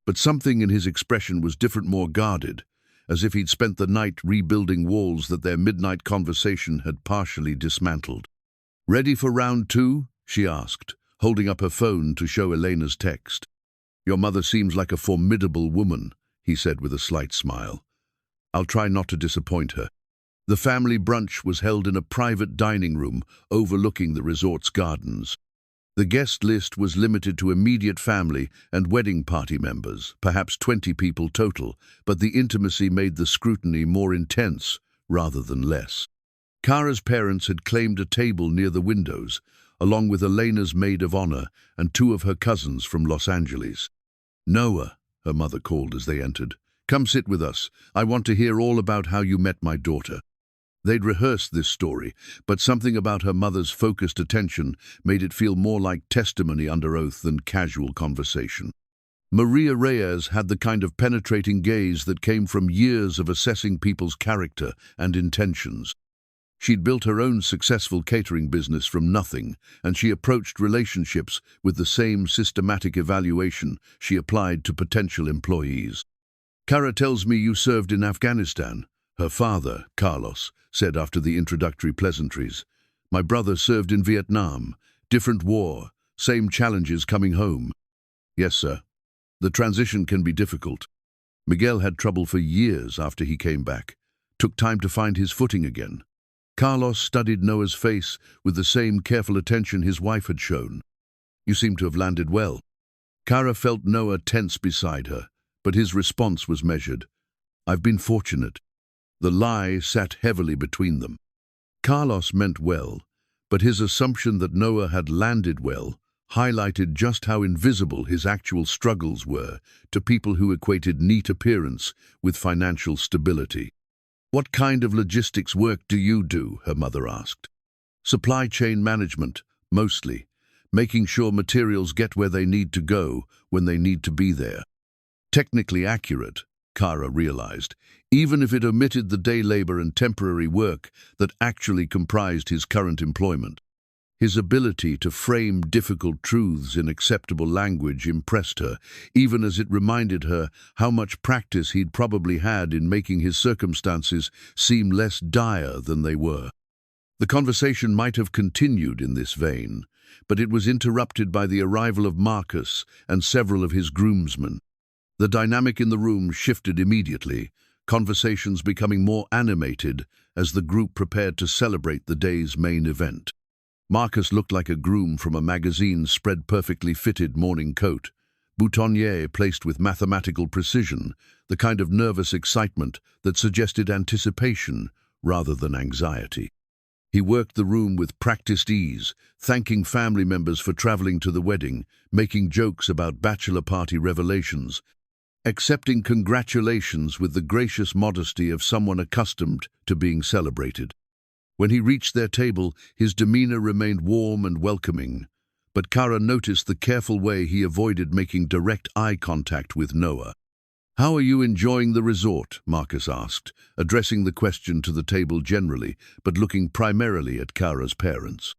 But something in his expression was different, more guarded, as if he'd spent the night rebuilding walls that their midnight conversation had partially dismantled. "Ready for round 2? She asked, holding up her phone to show Elena's text. "Your mother seems like a formidable woman," he said with a slight smile. "I'll try not to disappoint her." The family brunch was held in a private dining room overlooking the resort's gardens. The guest list was limited to immediate family and wedding party members, perhaps 20 people total, but the intimacy made the scrutiny more intense rather than less. Kara's parents had claimed a table near the windows, along with Elena's maid of honor and 2 of her cousins from Los Angeles. "Noah," her mother called as they entered, "come sit with us. I want to hear all about how you met my daughter." They'd rehearsed this story, but something about her mother's focused attention made it feel more like testimony under oath than casual conversation. Maria Reyes had the kind of penetrating gaze that came from years of assessing people's character and intentions. She'd built her own successful catering business from nothing, and she approached relationships with the same systematic evaluation she applied to potential employees. "Kara tells me you served in Afghanistan," her father, Carlos, said after the introductory pleasantries. "My brother served in Vietnam. Different war, same challenges coming home." "Yes, sir. The transition can be difficult. Miguel had trouble for years after he came back. Took time to find his footing again." Carlos studied Noah's face with the same careful attention his wife had shown. "You seem to have landed well." Kara felt Noah tense beside her, but his response was measured. "I've been fortunate." The lie sat heavily between them. Carlos meant well, but his assumption that Noah had landed well highlighted just how invisible his actual struggles were to people who equated neat appearance with financial stability. "What kind of logistics work do you do?" her mother asked. "Supply chain management, mostly, making sure materials get where they need to go when they need to be there." Technically accurate, Kara realized, even if it omitted the day labor and temporary work that actually comprised his current employment. His ability to frame difficult truths in acceptable language impressed her, even as it reminded her how much practice he'd probably had in making his circumstances seem less dire than they were. The conversation might have continued in this vein, but it was interrupted by the arrival of Marcus and several of his groomsmen. The dynamic in the room shifted immediately, conversations becoming more animated as the group prepared to celebrate the day's main event. Marcus looked like a groom from a magazine's spread perfectly fitted morning coat, boutonniere placed with mathematical precision, the kind of nervous excitement that suggested anticipation rather than anxiety. He worked the room with practiced ease, thanking family members for traveling to the wedding, making jokes about bachelor party revelations, accepting congratulations with the gracious modesty of someone accustomed to being celebrated. When he reached their table, his demeanor remained warm and welcoming, but Kara noticed the careful way he avoided making direct eye contact with Noah. "How are you enjoying the resort?" Marcus asked, addressing the question to the table generally, but looking primarily at Kara's parents.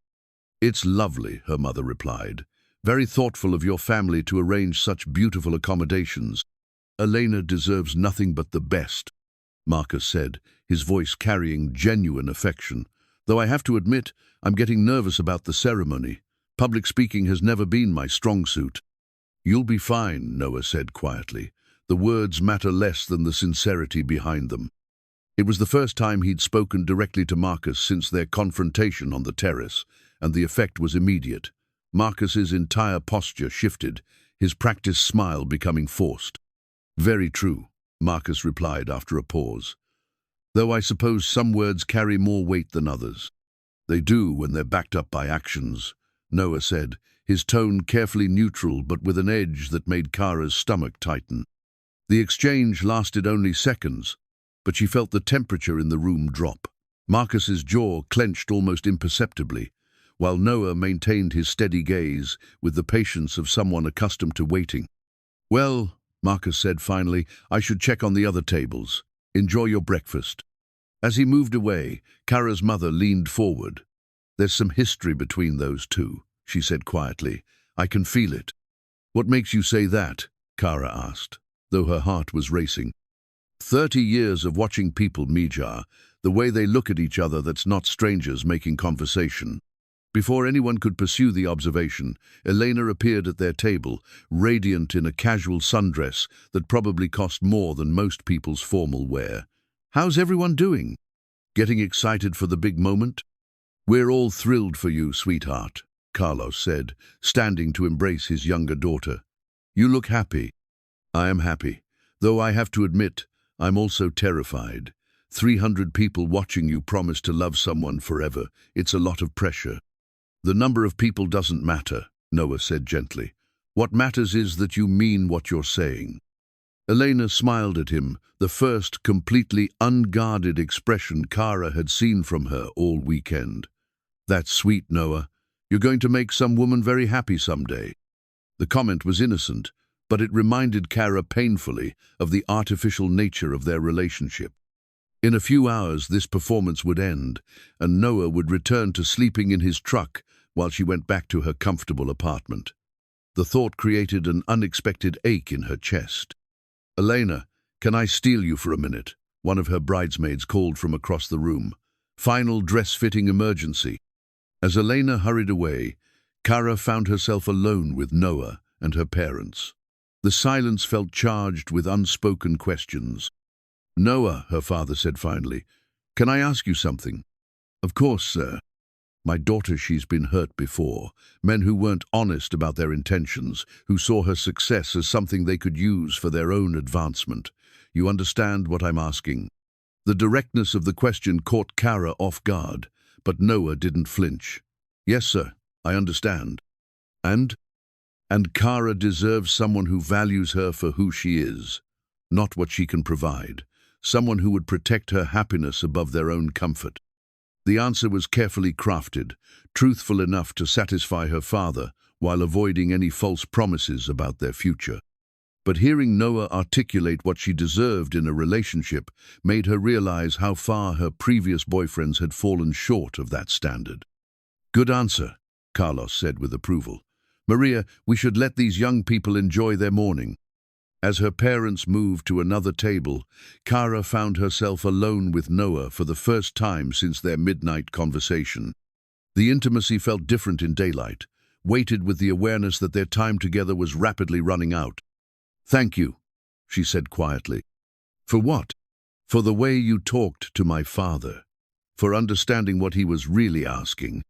"It's lovely," her mother replied. Very thoughtful of your family to arrange such beautiful accommodations. Elena deserves nothing but the best, Marcus said, his voice carrying genuine affection. Though I have to admit, I'm getting nervous about the ceremony. Public speaking has never been my strong suit. You'll be fine, Noah said quietly. The words matter less than the sincerity behind them. It was the first time he'd spoken directly to Marcus since their confrontation on the terrace, and the effect was immediate. Marcus's entire posture shifted, his practiced smile becoming forced. Very true, Marcus replied after a pause. Though I suppose some words carry more weight than others. They do when they're backed up by actions, Noah said, his tone carefully neutral but with an edge that made Kara's stomach tighten. The exchange lasted only seconds, but she felt the temperature in the room drop. Marcus's jaw clenched almost imperceptibly, while Noah maintained his steady gaze with the patience of someone accustomed to waiting. Well, Marcus said finally, I should check on the other tables. Enjoy your breakfast. As he moved away, Kara's mother leaned forward. There's some history between those two, she said quietly. I can feel it. What makes you say that? Kara asked, though her heart was racing. 30 years of watching people, Mija, the way they look at each other, that's not strangers making conversation. Before anyone could pursue the observation, Elena appeared at their table, radiant in a casual sundress that probably cost more than most people's formal wear. How's everyone doing? Getting excited for the big moment? We're all thrilled for you, sweetheart, Carlos said, standing to embrace his younger daughter. You look happy. I am happy, though I have to admit, I'm also terrified. 300 people watching you promise to love someone forever. It's a lot of pressure. The number of people doesn't matter, Noah said gently. What matters is that you mean what you're saying. Elena smiled at him, the first completely unguarded expression Kara had seen from her all weekend. That's sweet, Noah. You're going to make some woman very happy someday. The comment was innocent, but it reminded Kara painfully of the artificial nature of their relationship. In a few hours, this performance would end, and Noah would return to sleeping in his truck while she went back to her comfortable apartment. The thought created an unexpected ache in her chest. Elena, can I steal you for a minute? One of her bridesmaids called from across the room. Final dress-fitting emergency. As Elena hurried away, Kara found herself alone with Noah and her parents. The silence felt charged with unspoken questions. Noah, her father said finally, can I ask you something? Of course, sir. My daughter, she's been hurt before. Men who weren't honest about their intentions, who saw her success as something they could use for their own advancement. You understand what I'm asking? The directness of the question caught Kara off guard, but Noah didn't flinch. Yes, sir, I understand. And Kara deserves someone who values her for who she is, not what she can provide. Someone who would protect her happiness above their own comfort. The answer was carefully crafted, truthful enough to satisfy her father while avoiding any false promises about their future. But hearing Noah articulate what she deserved in a relationship made her realize how far her previous boyfriends had fallen short of that standard. Good answer, Carlos said with approval. Maria, we should let these young people enjoy their morning. As her parents moved to another table, Kara found herself alone with Noah for the first time since their midnight conversation. The intimacy felt different in daylight, weighted with the awareness that their time together was rapidly running out. Thank you, she said quietly. For what? For the way you talked to my father. For understanding what he was really asking.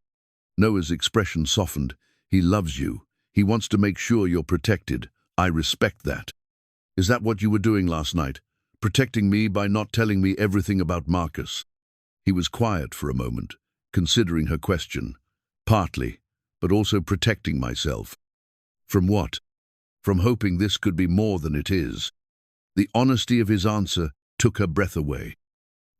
Noah's expression softened. He loves you. He wants to make sure you're protected. I respect that. Is that what you were doing last night? Protecting me by not telling me everything about Marcus? He was quiet for a moment, considering her question. Partly, but also protecting myself. From what? From hoping this could be more than it is. The honesty of his answer took her breath away.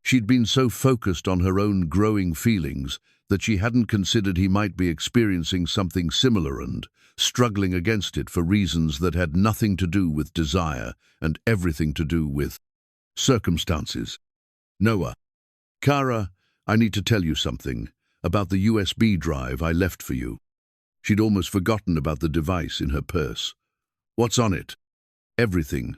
She'd been so focused on her own growing feelings that she hadn't considered he might be experiencing something similar and struggling against it for reasons that had nothing to do with desire and everything to do with circumstances. Noah. Kara, I need to tell you something about the USB drive I left for you. She'd almost forgotten about the device in her purse. What's on it? Everything.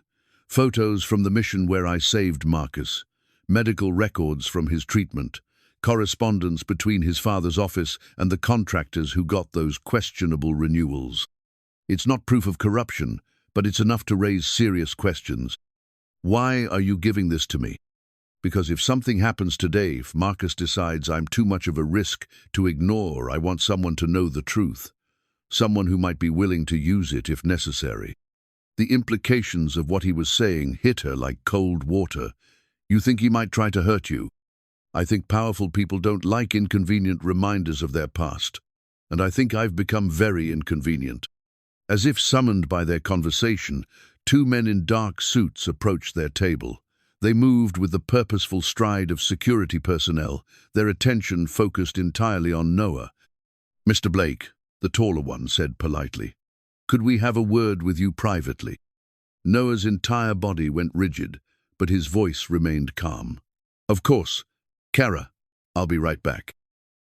Photos from the mission where I saved Marcus, medical records from his treatment, correspondence between his father's office and the contractors who got those questionable renewals. It's not proof of corruption, but it's enough to raise serious questions. Why are you giving this to me? Because if something happens today, if Marcus decides I'm too much of a risk to ignore, I want someone to know the truth. Someone who might be willing to use it if necessary. The implications of what he was saying hit her like cold water. You think he might try to hurt you? I think powerful people don't like inconvenient reminders of their past. And I think I've become very inconvenient. As if summoned by their conversation, two men in dark suits approached their table. They moved with the purposeful stride of security personnel, their attention focused entirely on Noah. Mr. Blake, the taller one, said politely, "Could we have a word with you privately?" Noah's entire body went rigid, but his voice remained calm. "Of course. Kara, I'll be right back."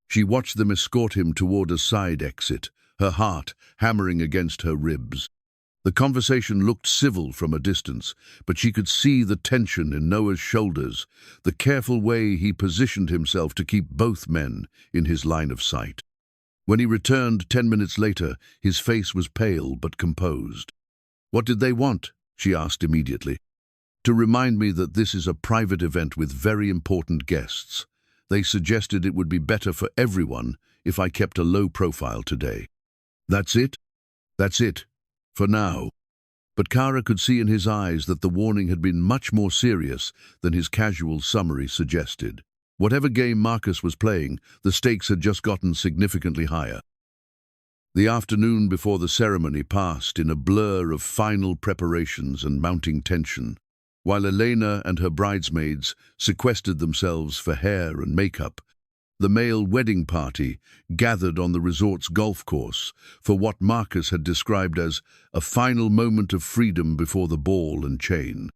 She watched them escort him toward a side exit, her heart hammering against her ribs. The conversation looked civil from a distance, but she could see the tension in Noah's shoulders, the careful way he positioned himself to keep both men in his line of sight. When he returned 10 minutes later, his face was pale but composed. "What did they want?" she asked immediately. "To remind me that this is a private event with very important guests. They suggested it would be better for everyone if I kept a low profile today." "That's it?" "That's it. For now." But Kara could see in his eyes that the warning had been much more serious than his casual summary suggested. Whatever game Marcus was playing, the stakes had just gotten significantly higher. The afternoon before the ceremony passed in a blur of final preparations and mounting tension. While Elena and her bridesmaids sequestered themselves for hair and makeup, the male wedding party gathered on the resort's golf course for what Marcus had described as a final moment of freedom before the ball and chain.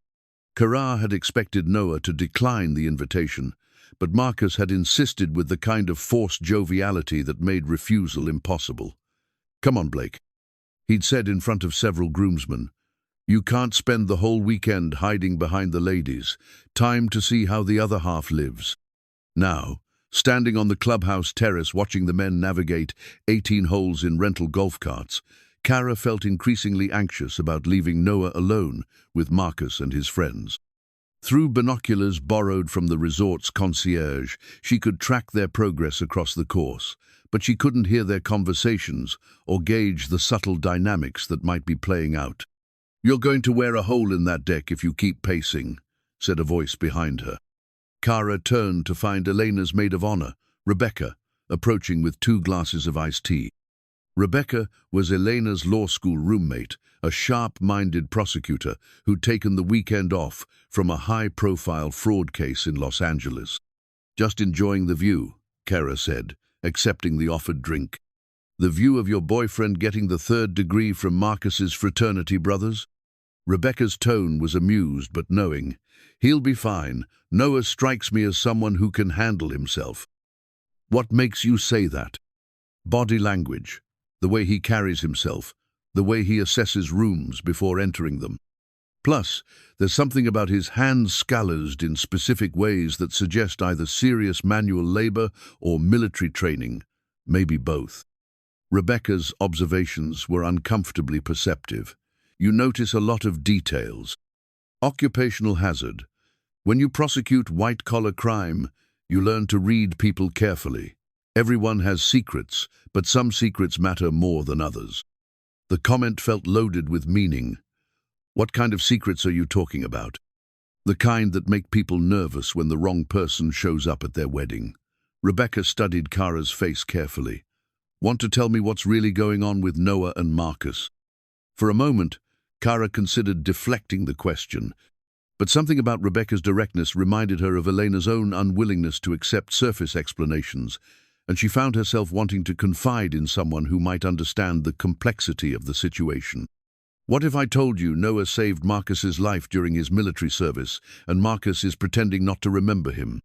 Kara had expected Noah to decline the invitation, but Marcus had insisted with the kind of forced joviality that made refusal impossible. "Come on, Blake," he'd said in front of several groomsmen. "You can't spend the whole weekend hiding behind the ladies. Time to see how the other half lives." Now, standing on the clubhouse terrace watching the men navigate 18 holes in rental golf carts, Kara felt increasingly anxious about leaving Noah alone with Marcus and his friends. Through binoculars borrowed from the resort's concierge, she could track their progress across the course, but she couldn't hear their conversations or gauge the subtle dynamics that might be playing out. "You're going to wear a hole in that deck if you keep pacing," said a voice behind her. Kara turned to find Elena's maid of honor, Rebecca, approaching with 2 glasses of iced tea. Rebecca was Elena's law school roommate, a sharp-minded prosecutor who'd taken the weekend off from a high-profile fraud case in Los Angeles. "Just enjoying the view," Kara said, accepting the offered drink. "The view of your boyfriend getting the 3rd degree from Marcus's fraternity brothers?" Rebecca's tone was amused but knowing. "He'll be fine. Noah strikes me as someone who can handle himself." "What makes you say that?" "Body language, the way he carries himself, the way he assesses rooms before entering them. Plus, there's something about his hands scalloped in specific ways that suggest either serious manual labor or military training, maybe both." Rebecca's observations were uncomfortably perceptive. "You notice a lot of details. Occupational hazard. When you prosecute white-collar crime, you learn to read people carefully. Everyone has secrets, but some secrets matter more than others." The comment felt loaded with meaning. "What kind of secrets are you talking about?" "The kind that make people nervous when the wrong person shows up at their wedding." Rebecca studied Kara's face carefully. "Want to tell me what's really going on with Noah and Marcus?" For a moment, Kara considered deflecting the question, but something about Rebecca's directness reminded her of Elena's own unwillingness to accept surface explanations, and she found herself wanting to confide in someone who might understand the complexity of the situation. "What if I told you Noah saved Marcus's life during his military service, and Marcus is pretending not to remember him?"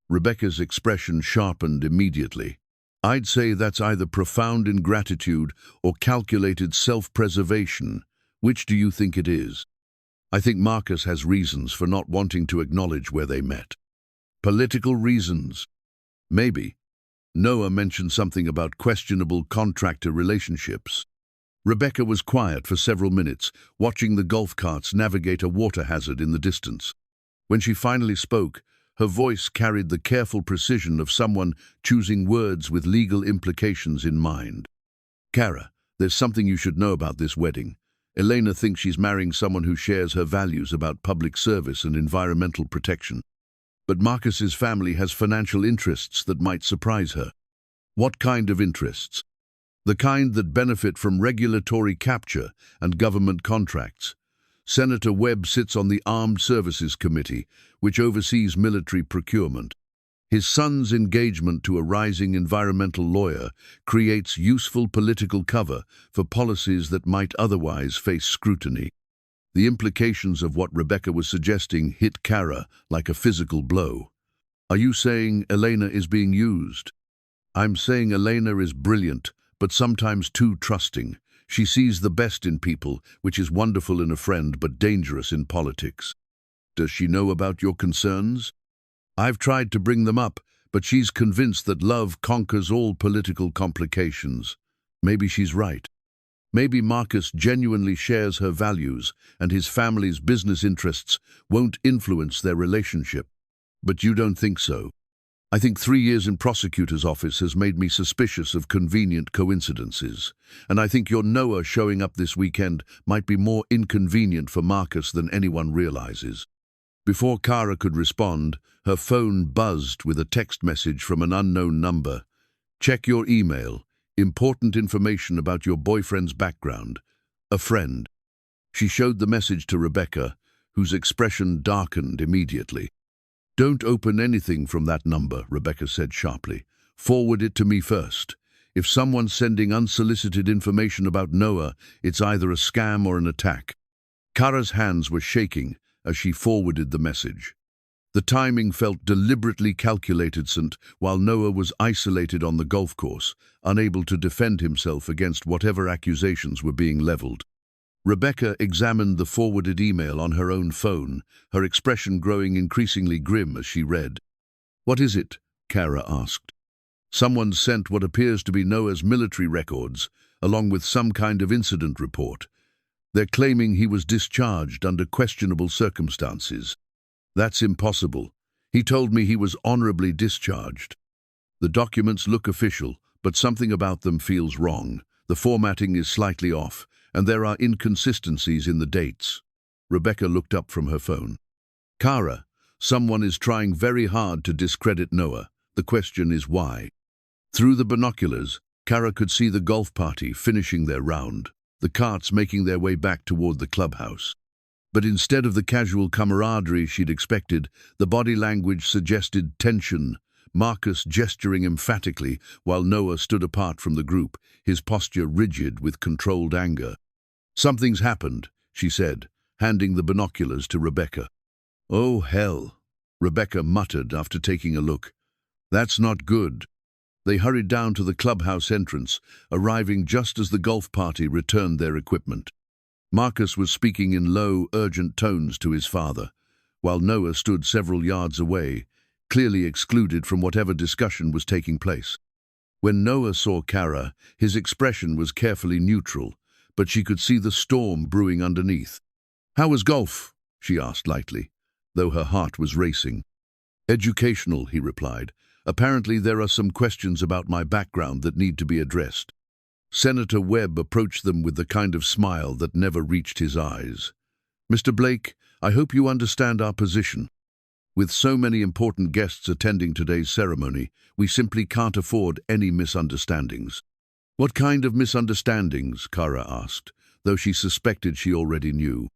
Rebecca's expression sharpened immediately. I'd say that's either profound ingratitude or calculated self-preservation. Which do you think it is? I think Marcus has reasons for not wanting to acknowledge where they met. Political reasons? Maybe. Noah mentioned something about questionable contractor relationships. Rebecca was quiet for several minutes, watching the golf carts navigate a water hazard in the distance. When she finally spoke, her voice carried the careful precision of someone choosing words with legal implications in mind. Kara, there's something you should know about this wedding. Elena thinks she's marrying someone who shares her values about public service and environmental protection. But Marcus's family has financial interests that might surprise her. What kind of interests? The kind that benefit from regulatory capture and government contracts. Senator Webb sits on the Armed Services Committee, which oversees military procurement. His son's engagement to a rising environmental lawyer creates useful political cover for policies that might otherwise face scrutiny. The implications of what Rebecca was suggesting hit Kara like a physical blow. Are you saying Elena is being used? I'm saying Elena is brilliant, but sometimes too trusting. She sees the best in people, which is wonderful in a friend but dangerous in politics. Does she know about your concerns? I've tried to bring them up, but she's convinced that love conquers all political complications. Maybe she's right. Maybe Marcus genuinely shares her values, and his family's business interests won't influence their relationship. But you don't think so? I think 3 years in prosecutor's office has made me suspicious of convenient coincidences, and I think your Noah showing up this weekend might be more inconvenient for Marcus than anyone realizes. Before Kara could respond, her phone buzzed with a text message from an unknown number. Check your email. Important information about your boyfriend's background. A friend. She showed the message to Rebecca, whose expression darkened immediately. Don't open anything from that number, Rebecca said sharply. Forward it to me first. If someone's sending unsolicited information about Noah, it's either a scam or an attack. Kara's hands were shaking as she forwarded the message. The timing felt deliberately calculated, while Noah was isolated on the golf course, unable to defend himself against whatever accusations were being leveled. Rebecca examined the forwarded email on her own phone, her expression growing increasingly grim as she read. What is it? Kara asked. Someone sent what appears to be Noah's military records, along with some kind of incident report. They're claiming he was discharged under questionable circumstances. That's impossible. He told me he was honorably discharged. The documents look official, but something about them feels wrong. The formatting is slightly off, and there are inconsistencies in the dates. Rebecca looked up from her phone. Kara, someone is trying very hard to discredit Noah. The question is why? Through the binoculars, Kara could see the golf party finishing their round, the carts making their way back toward the clubhouse. But instead of the casual camaraderie she'd expected, the body language suggested tension, Marcus gesturing emphatically while Noah stood apart from the group, his posture rigid with controlled anger. Something's happened, she said, handing the binoculars to Rebecca. Oh, hell, Rebecca muttered after taking a look. That's not good. They hurried down to the clubhouse entrance, arriving just as the golf party returned their equipment. Marcus was speaking in low, urgent tones to his father, while Noah stood several yards away, clearly excluded from whatever discussion was taking place. When Noah saw Kara, his expression was carefully neutral, but she could see the storm brewing underneath. How was golf? She asked lightly, though her heart was racing. Educational, he replied. Apparently there are some questions about my background that need to be addressed. Senator Webb approached them with the kind of smile that never reached his eyes. Mr. Blake, I hope you understand our position. With so many important guests attending today's ceremony, we simply can't afford any misunderstandings. What kind of misunderstandings? Kara asked, though she suspected she already knew.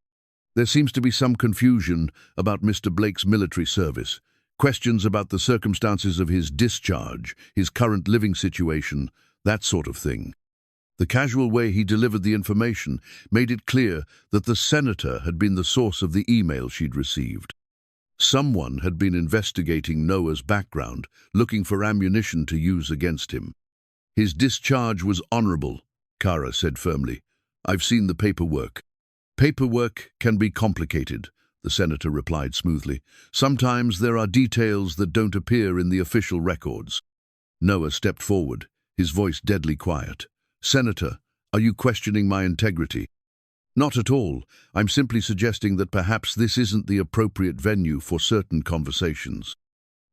There seems to be some confusion about Mr. Blake's military service, questions about the circumstances of his discharge, his current living situation, that sort of thing. The casual way he delivered the information made it clear that the senator had been the source of the email she'd received. Someone had been investigating Noah's background, looking for ammunition to use against him. His discharge was honorable, Kara said firmly. I've seen the paperwork. Paperwork can be complicated, the senator replied smoothly. Sometimes there are details that don't appear in the official records. Noah stepped forward, his voice deadly quiet. Senator, are you questioning my integrity? Not at all. I'm simply suggesting that perhaps this isn't the appropriate venue for certain conversations.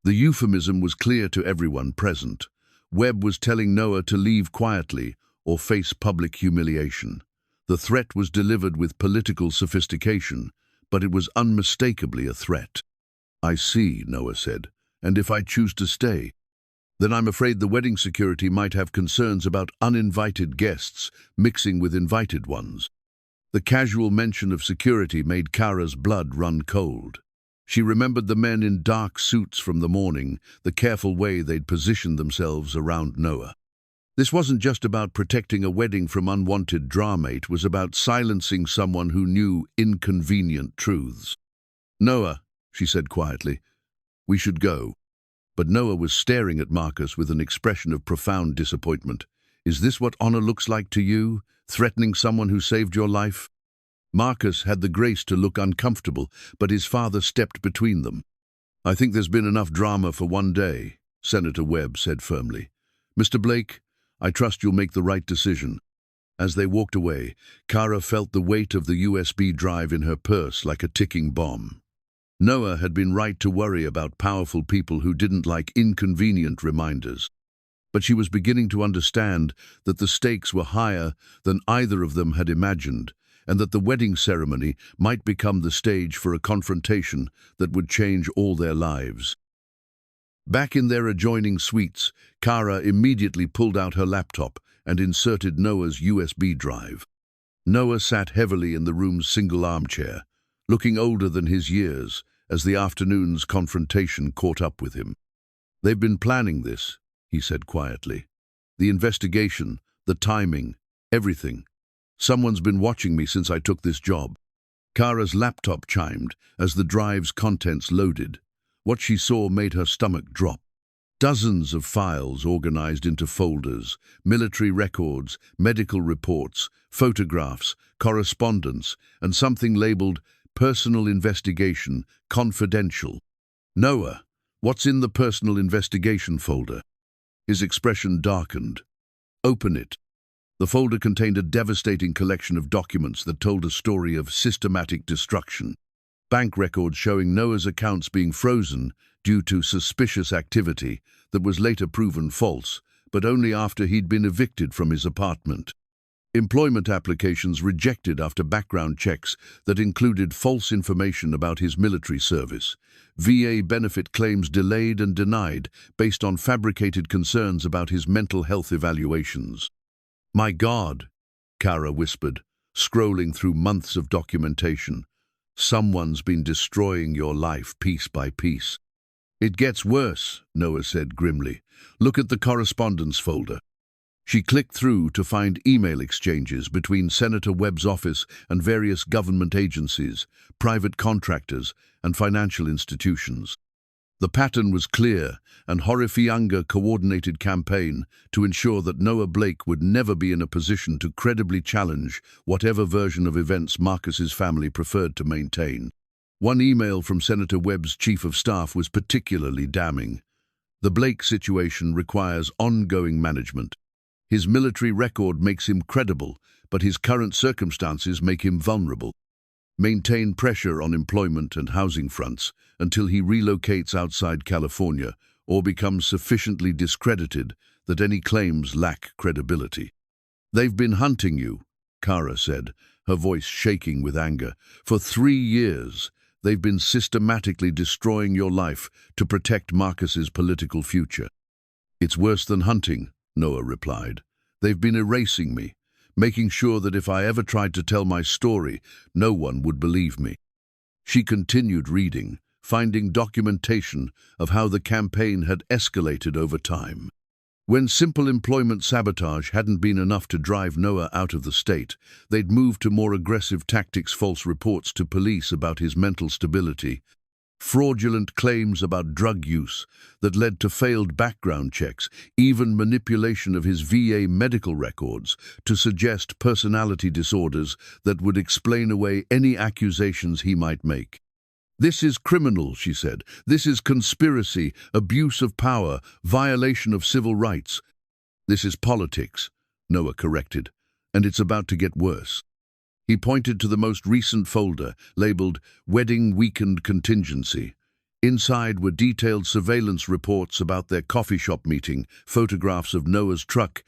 The euphemism was clear to everyone present. Webb was telling Noah to leave quietly or face public humiliation. The threat was delivered with political sophistication, but it was unmistakably a threat. I see, Noah said, and if I choose to stay, then I'm afraid the wedding security might have concerns about uninvited guests mixing with invited ones. The casual mention of security made Kara's blood run cold. She remembered the men in dark suits from the morning, the careful way they'd positioned themselves around Noah. This wasn't just about protecting a wedding from unwanted drama, it was about silencing someone who knew inconvenient truths. Noah, she said quietly, we should go. But Noah was staring at Marcus with an expression of profound disappointment. Is this what honor looks like to you? Threatening someone who saved your life? Marcus had the grace to look uncomfortable, but his father stepped between them. I think there's been enough drama for one day, Senator Webb said firmly. Mr. Blake, I trust you'll make the right decision. As they walked away, Kara felt the weight of the USB drive in her purse like a ticking bomb. Noah had been right to worry about powerful people who didn't like inconvenient reminders. But she was beginning to understand that the stakes were higher than either of them had imagined, and that the wedding ceremony might become the stage for a confrontation that would change all their lives. Back in their adjoining suites, Kara immediately pulled out her laptop and inserted Noah's USB drive. Noah sat heavily in the room's single armchair, looking older than his years as the afternoon's confrontation caught up with him. They've been planning this, he said quietly. The investigation, the timing, everything. Someone's been watching me since I took this job. Kara's laptop chimed as the drive's contents loaded. What she saw made her stomach drop. Dozens of files organized into folders, military records, medical reports, photographs, correspondence, and something labeled Personal Investigation, Confidential. Noah, what's in the Personal Investigation folder? His expression darkened. Open it. The folder contained a devastating collection of documents that told a story of systematic destruction. Bank records showing Noah's accounts being frozen due to suspicious activity that was later proven false, but only after he'd been evicted from his apartment. Employment applications rejected after background checks that included false information about his military service. VA benefit claims delayed and denied based on fabricated concerns about his mental health evaluations. My God, Kara whispered, scrolling through months of documentation. Someone's been destroying your life piece by piece. It gets worse, Noah said grimly. Look at the correspondence folder. She clicked through to find email exchanges between Senator Webb's office and various government agencies, private contractors, and financial institutions. The pattern was clear, and Horrifianga coordinated campaign to ensure that Noah Blake would never be in a position to credibly challenge whatever version of events Marcus's family preferred to maintain. One email from Senator Webb's chief of staff was particularly damning. The Blake situation requires ongoing management. His military record makes him credible, but his current circumstances make him vulnerable. Maintain pressure on employment and housing fronts until he relocates outside California or becomes sufficiently discredited that any claims lack credibility. They've been hunting you, Kara said, her voice shaking with anger. For 3 years, they've been systematically destroying your life to protect Marcus's political future. It's worse than hunting, Noah replied. They've been erasing me, making sure that if I ever tried to tell my story, no one would believe me. She continued reading, finding documentation of how the campaign had escalated over time. When simple employment sabotage hadn't been enough to drive Noah out of the state, they'd moved to more aggressive tactics, false reports to police about his mental stability, fraudulent claims about drug use that led to failed background checks, even manipulation of his VA medical records to suggest personality disorders that would explain away any accusations he might make. "This is criminal," she said. "This is conspiracy, abuse of power, violation of civil rights." "This is politics," Noah corrected, "and it's about to get worse." He pointed to the most recent folder, labeled Wedding Weekend Contingency. Inside were detailed surveillance reports about their coffee shop meeting, photographs of Noah's truck,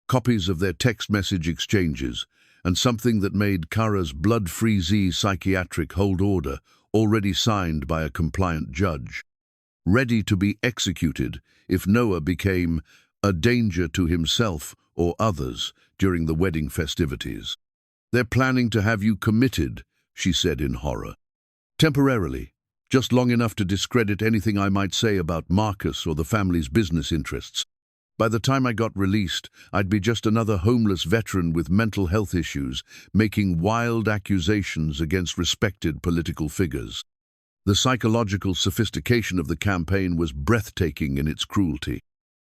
copies of their text message exchanges, and something that made Kara's blood-freeze psychiatric hold order, already signed by a compliant judge, ready to be executed if Noah became a danger to himself or others during the wedding festivities. "They're planning to have you committed," she said in horror. "Temporarily, just long enough to discredit anything I might say about Marcus or the family's business interests. By the time I got released, I'd be just another homeless veteran with mental health issues, making wild accusations against respected political figures." The psychological sophistication of the campaign was breathtaking in its cruelty.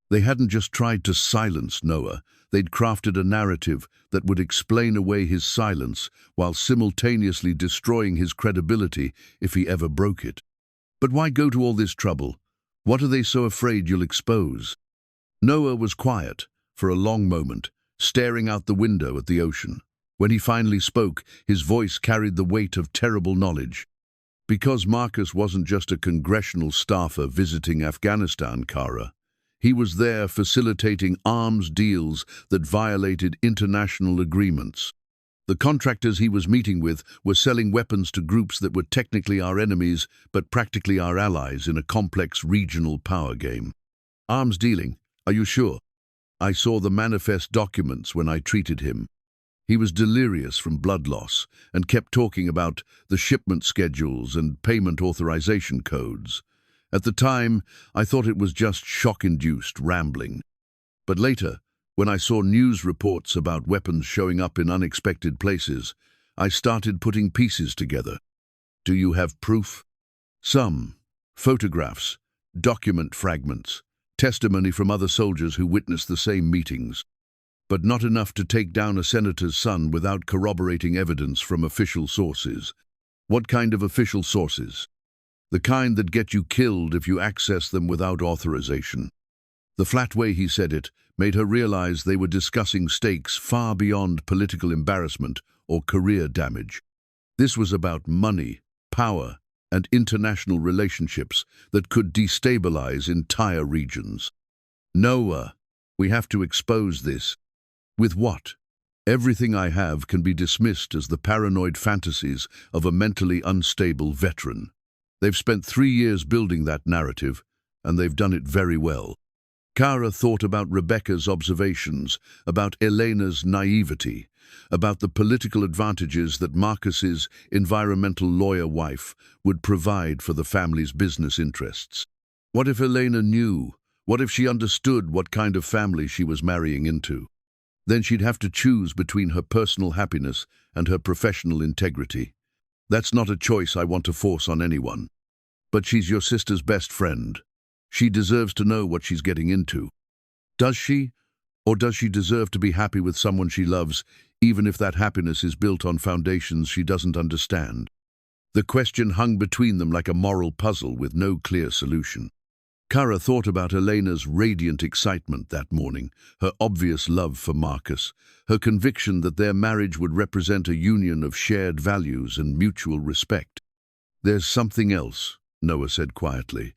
They hadn't just tried to silence Noah, they'd crafted a narrative that would explain away his silence while simultaneously destroying his credibility if he ever broke it. But why go to all this trouble? What are they so afraid you'll expose? Noah was quiet for a long moment, staring out the window at the ocean. When he finally spoke, his voice carried the weight of terrible knowledge. "Because Marcus wasn't just a congressional staffer visiting Afghanistan, Kara. He was there facilitating arms deals that violated international agreements. The contractors he was meeting with were selling weapons to groups that were technically our enemies, but practically our allies in a complex regional power game." "Arms dealing? Are you sure?" "I saw the manifest documents when I treated him. He was delirious from blood loss and kept talking about the shipment schedules and payment authorization codes. At the time, I thought it was just shock-induced rambling. But later, when I saw news reports about weapons showing up in unexpected places, I started putting pieces together." "Do you have proof?" "Some. Photographs, document fragments, testimony from other soldiers who witnessed the same meetings. But not enough to take down a senator's son without corroborating evidence from official sources." "What kind of official sources?" "The kind that get you killed if you access them without authorization." The flat way he said it made her realize they were discussing stakes far beyond political embarrassment or career damage. This was about money, power, and international relationships that could destabilize entire regions. "Noah, we have to expose this." "With what?" "Everything I have can be dismissed as the paranoid fantasies of a mentally unstable veteran. They've spent 3 years building that narrative, and they've done it very well." Kara thought about Rebecca's observations, about Elena's naivety, about the political advantages that Marcus's environmental lawyer wife would provide for the family's business interests. What if Elena knew? What if she understood what kind of family she was marrying into? Then she'd have to choose between her personal happiness and her professional integrity. "That's not a choice I want to force on anyone. But she's your sister's best friend. She deserves to know what she's getting into." "Does she? Or does she deserve to be happy with someone she loves, even if that happiness is built on foundations she doesn't understand?" The question hung between them like a moral puzzle with no clear solution. Kara thought about Elena's radiant excitement that morning, her obvious love for Marcus, her conviction that their marriage would represent a union of shared values and mutual respect. "There's something else," Noah said quietly.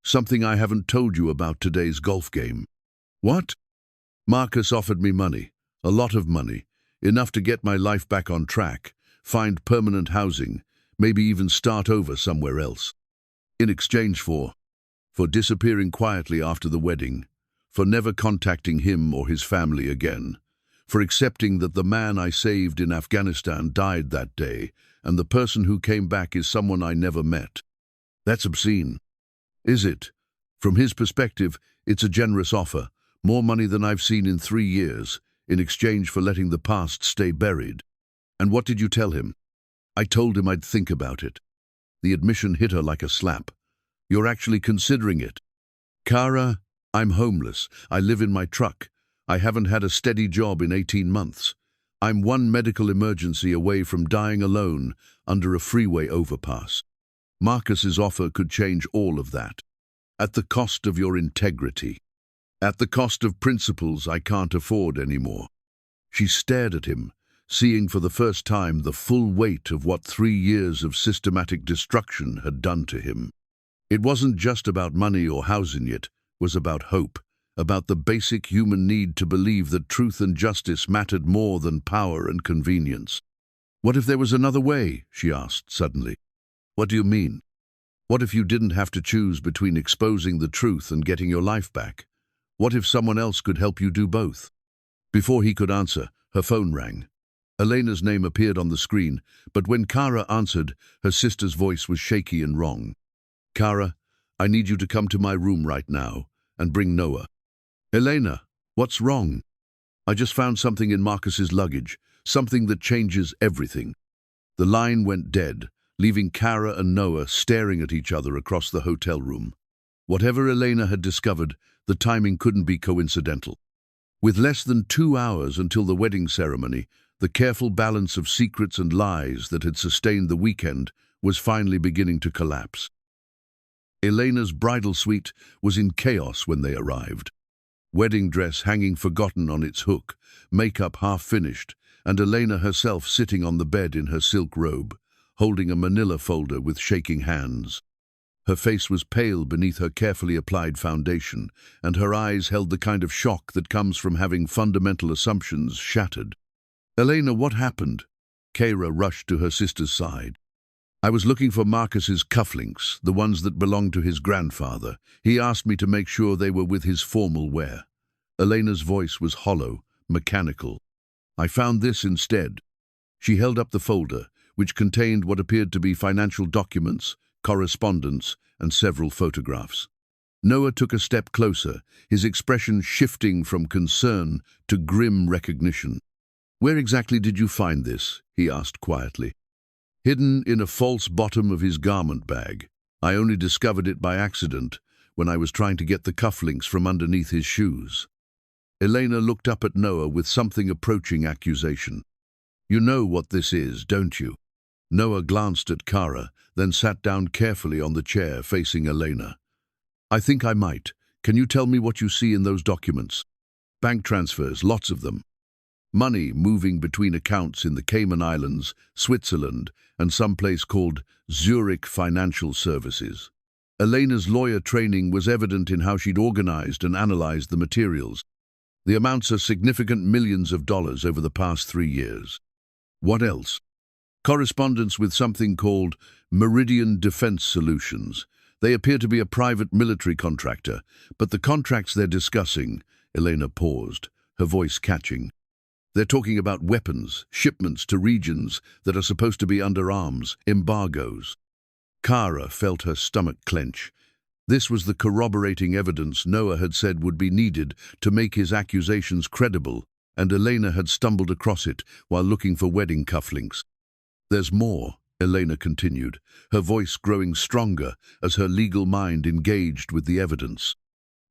"Something I haven't told you about today's golf game." "What?" "Marcus offered me money, a lot of money, enough to get my life back on track, find permanent housing, maybe even start over somewhere else. In exchange for disappearing quietly after the wedding, for never contacting him or his family again, for accepting that the man I saved in Afghanistan died that day, and the person who came back is someone I never met. That's obscene." "Is it?" From his perspective, it's a generous offer, more money than I've seen in 3 years, in exchange for letting the past stay buried. "And what did you tell him?" "I told him I'd think about it." The admission hit her like a slap. "You're actually considering it." "Kara, I'm homeless. I live in my truck. I haven't had a steady job in 18 months. I'm one medical emergency away from dying alone under a freeway overpass. Marcus's offer could change all of that. At the cost of your integrity. At the cost of principles I can't afford anymore." She stared at him, seeing for the first time the full weight of what 3 years of systematic destruction had done to him. It wasn't just about money or housing, it was about hope, about the basic human need to believe that truth and justice mattered more than power and convenience. "What if there was another way?" she asked suddenly. "What do you mean? What if you didn't have to choose between exposing the truth and getting your life back? What if someone else could help you do both?" Before he could answer, her phone rang. Elena's name appeared on the screen, but when Kara answered, her sister's voice was shaky and wrong. "Kara, I need you to come to my room right now and bring Noah." "Elena, what's wrong?" "I just found something in Marcus's luggage, something that changes everything." The line went dead, leaving Kara and Noah staring at each other across the hotel room. Whatever Elena had discovered, the timing couldn't be coincidental. With less than 2 hours until the wedding ceremony, the careful balance of secrets and lies that had sustained the weekend was finally beginning to collapse. Elena's bridal suite was in chaos when they arrived. Wedding dress hanging forgotten on its hook, makeup half finished, and Elena herself sitting on the bed in her silk robe, holding a manila folder with shaking hands. Her face was pale beneath her carefully applied foundation, and her eyes held the kind of shock that comes from having fundamental assumptions shattered. "Elena, what happened?" Kara rushed to her sister's side. "I was looking for Marcus's cufflinks, the ones that belonged to his grandfather. He asked me to make sure they were with his formal wear." Elena's voice was hollow, mechanical. "I found this instead." She held up the folder, which contained what appeared to be financial documents, correspondence, and several photographs. Noah took a step closer, his expression shifting from concern to grim recognition. "Where exactly did you find this?" he asked quietly. "Hidden in a false bottom of his garment bag. I only discovered it by accident when I was trying to get the cufflinks from underneath his shoes." Elena looked up at Noah with something approaching accusation. "You know what this is, don't you?" Noah glanced at Kara, then sat down carefully on the chair facing Elena. "I think I might. Can you tell me what you see in those documents?" "Bank transfers, lots of them. Money moving between accounts in the Cayman Islands, Switzerland, and some place called Zurich Financial Services." Elena's lawyer training was evident in how she'd organized and analyzed the materials. "The amounts are significant millions of dollars over the past 3 years." "What else?" "Correspondence with something called Meridian Defense Solutions. They appear to be a private military contractor, but the contracts they're discussing—" Elena paused, her voice catching. "They're talking about weapons, shipments to regions that are supposed to be under arms, embargoes." Kara felt her stomach clench. This was the corroborating evidence Noah had said would be needed to make his accusations credible, and Elena had stumbled across it while looking for wedding cufflinks. "There's more," Elena continued, her voice growing stronger as her legal mind engaged with the evidence.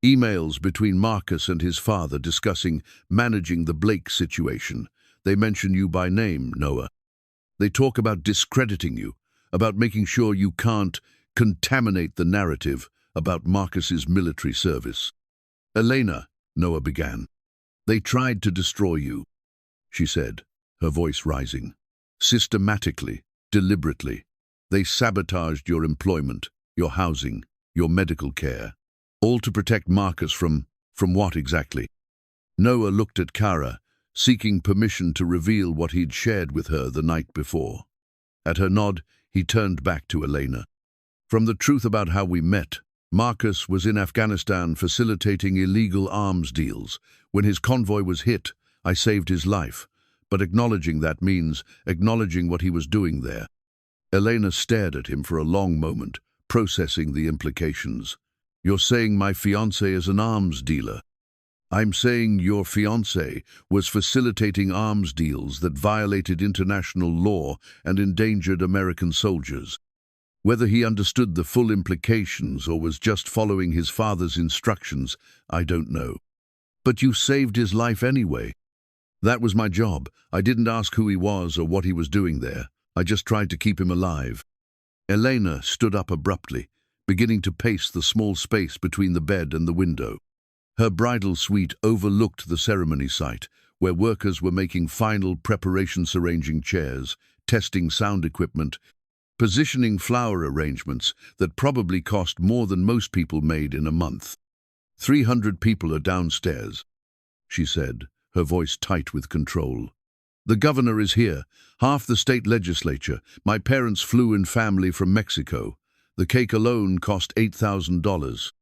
"Emails between Marcus and his father discussing managing the Blake situation. They mention you by name, Noah. They talk about discrediting you, about making sure you can't contaminate the narrative about Marcus's military service." "Elena," Noah began. "They tried to destroy you," she said, her voice rising. "Systematically, deliberately. They sabotaged your employment, your housing, your medical care. All to protect Marcus from what exactly?" Noah looked at Kara, seeking permission to reveal what he'd shared with her the night before. At her nod, he turned back to Elena. "From the truth about how we met, Marcus was in Afghanistan facilitating illegal arms deals. When his convoy was hit, I saved his life. But acknowledging that means acknowledging what he was doing there." Elena stared at him for a long moment, processing the implications. "You're saying my fiancé is an arms dealer?" "I'm saying your fiancé was facilitating arms deals that violated international law and endangered American soldiers." Whether he understood the full implications or was just following his father's instructions, I don't know. But you saved his life anyway. That was my job. I didn't ask who he was or what he was doing there. I just tried to keep him alive. Elena stood up abruptly, beginning to pace the small space between the bed and the window. Her bridal suite overlooked the ceremony site, where workers were making final preparations, arranging chairs, testing sound equipment, positioning flower arrangements that probably cost more than most people made in a month. 300 people are downstairs, she said, her voice tight with control. The governor is here, half the state legislature. My parents flew in family from Mexico. The cake alone cost $8,000.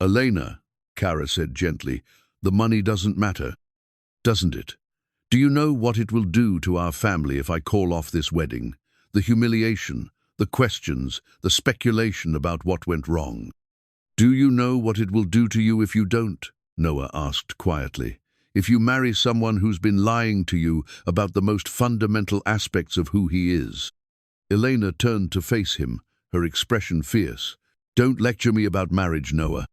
Elena, Kara said gently, the money doesn't matter, doesn't it? Do you know what it will do to our family if I call off this wedding? The humiliation, the questions, the speculation about what went wrong. Do you know what it will do to you if you don't? Noah asked quietly. If you marry someone who's been lying to you about the most fundamental aspects of who he is. Elena turned to face him, her expression fierce. Don't lecture me about marriage, Noah.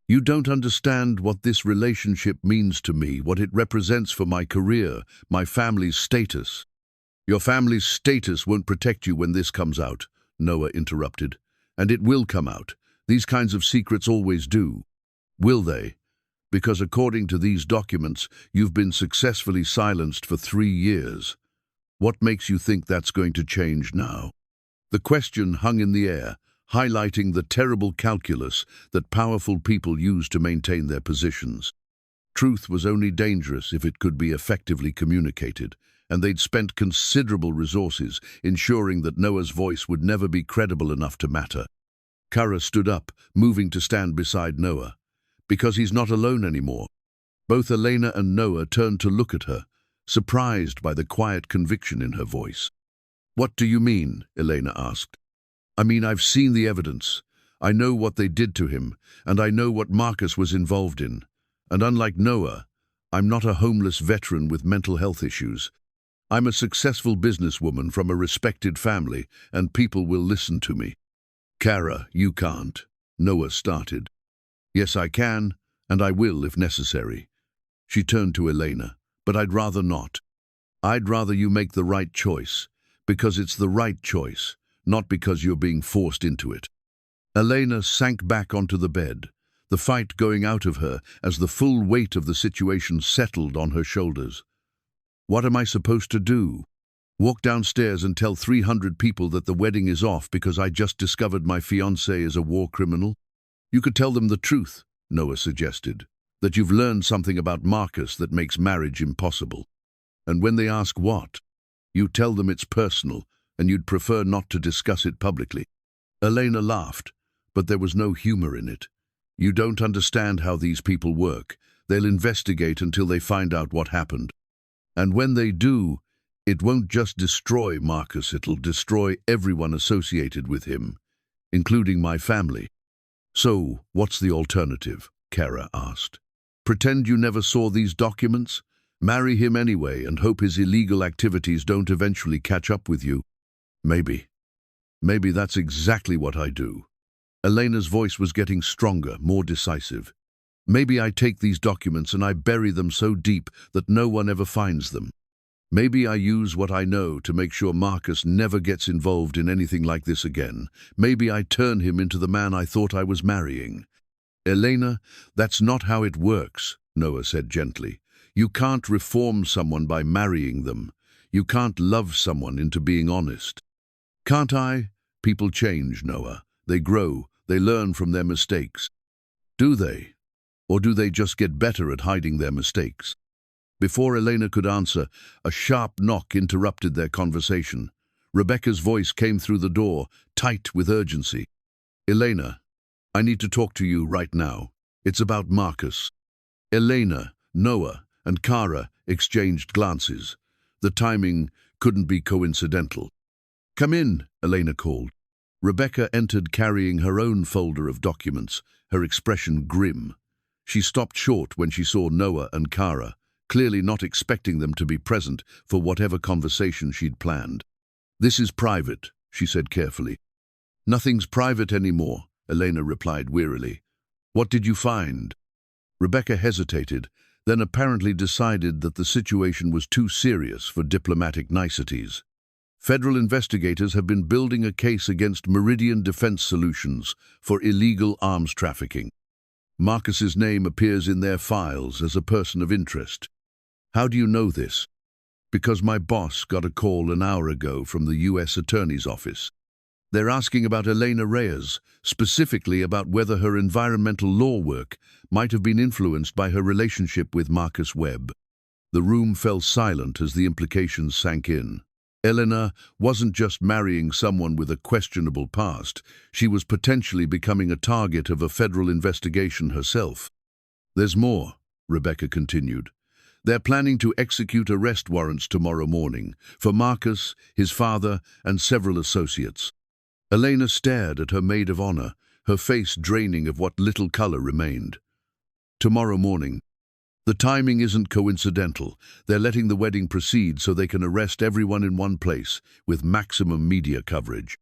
You don't understand what this relationship means to me, what it represents for my career, my family's status. Your family's status won't protect you when this comes out, Noah interrupted. And it will come out. These kinds of secrets always do. Will they? Because according to these documents, you've been successfully silenced for 3 years. What makes you think that's going to change now? The question hung in the air, highlighting the terrible calculus that powerful people use to maintain their positions. Truth was only dangerous if it could be effectively communicated, and they'd spent considerable resources ensuring that Noah's voice would never be credible enough to matter. Kara stood up, moving to stand beside Noah. Because he's not alone anymore. Both Elena and Noah turned to look at her, surprised by the quiet conviction in her voice. What do you mean? Elena asked. I mean, I've seen the evidence. I know what they did to him, and I know what Marcus was involved in. And unlike Noah, I'm not a homeless veteran with mental health issues. I'm a successful businesswoman from a respected family, and people will listen to me. Kara, you can't. Noah started. Yes, I can, and I will if necessary. She turned to Elena. But I'd rather not. I'd rather you make the right choice, because it's the right choice, not because you're being forced into it. Elena sank back onto the bed, the fight going out of her as the full weight of the situation settled on her shoulders. What am I supposed to do? Walk downstairs and tell 300 people that the wedding is off because I just discovered my fiancé is a war criminal? You could tell them the truth, Noah suggested, that you've learned something about Marcus that makes marriage impossible. And when they ask what, you tell them it's personal and you'd prefer not to discuss it publicly. Elena laughed, but there was no humor in it. You don't understand how these people work. They'll investigate until they find out what happened. And when they do, it won't just destroy Marcus, it'll destroy everyone associated with him, including my family. So, what's the alternative? Kara asked. Pretend you never saw these documents? Marry him anyway and hope his illegal activities don't eventually catch up with you? Maybe. Maybe that's exactly what I do. Elena's voice was getting stronger, more decisive. Maybe I take these documents and I bury them so deep that no one ever finds them. Maybe I use what I know to make sure Marcus never gets involved in anything like this again. Maybe I turn him into the man I thought I was marrying. Elena, that's not how it works, Noah said gently. You can't reform someone by marrying them. You can't love someone into being honest. Can't I? People change, Noah. They grow. They learn from their mistakes. Do they? Or do they just get better at hiding their mistakes? Before Elena could answer, a sharp knock interrupted their conversation. Rebecca's voice came through the door, tight with urgency. Elena, I need to talk to you right now. It's about Marcus. Elena, Noah, and Kara exchanged glances. The timing couldn't be coincidental. Come in, Elena called. Rebecca entered carrying her own folder of documents, her expression grim. She stopped short when she saw Noah and Kara, clearly not expecting them to be present for whatever conversation she'd planned. This is private, she said carefully. Nothing's private anymore, Elena replied wearily. What did you find? Rebecca hesitated, then apparently decided that the situation was too serious for diplomatic niceties. Federal investigators have been building a case against Meridian Defense Solutions for illegal arms trafficking. Marcus's name appears in their files as a person of interest. How do you know this? Because my boss got a call an hour ago from the U.S. Attorney's Office. They're asking about Elena Reyes, specifically about whether her environmental law work might have been influenced by her relationship with Marcus Webb. The room fell silent as the implications sank in. Elena wasn't just marrying someone with a questionable past, she was potentially becoming a target of a federal investigation herself. There's more, Rebecca continued. They're planning to execute arrest warrants tomorrow morning for Marcus, his father, and several associates. Elena stared at her maid of honor, her face draining of what little color remained. Tomorrow morning. The timing isn't coincidental. They're letting the wedding proceed so they can arrest everyone in one place with maximum media coverage.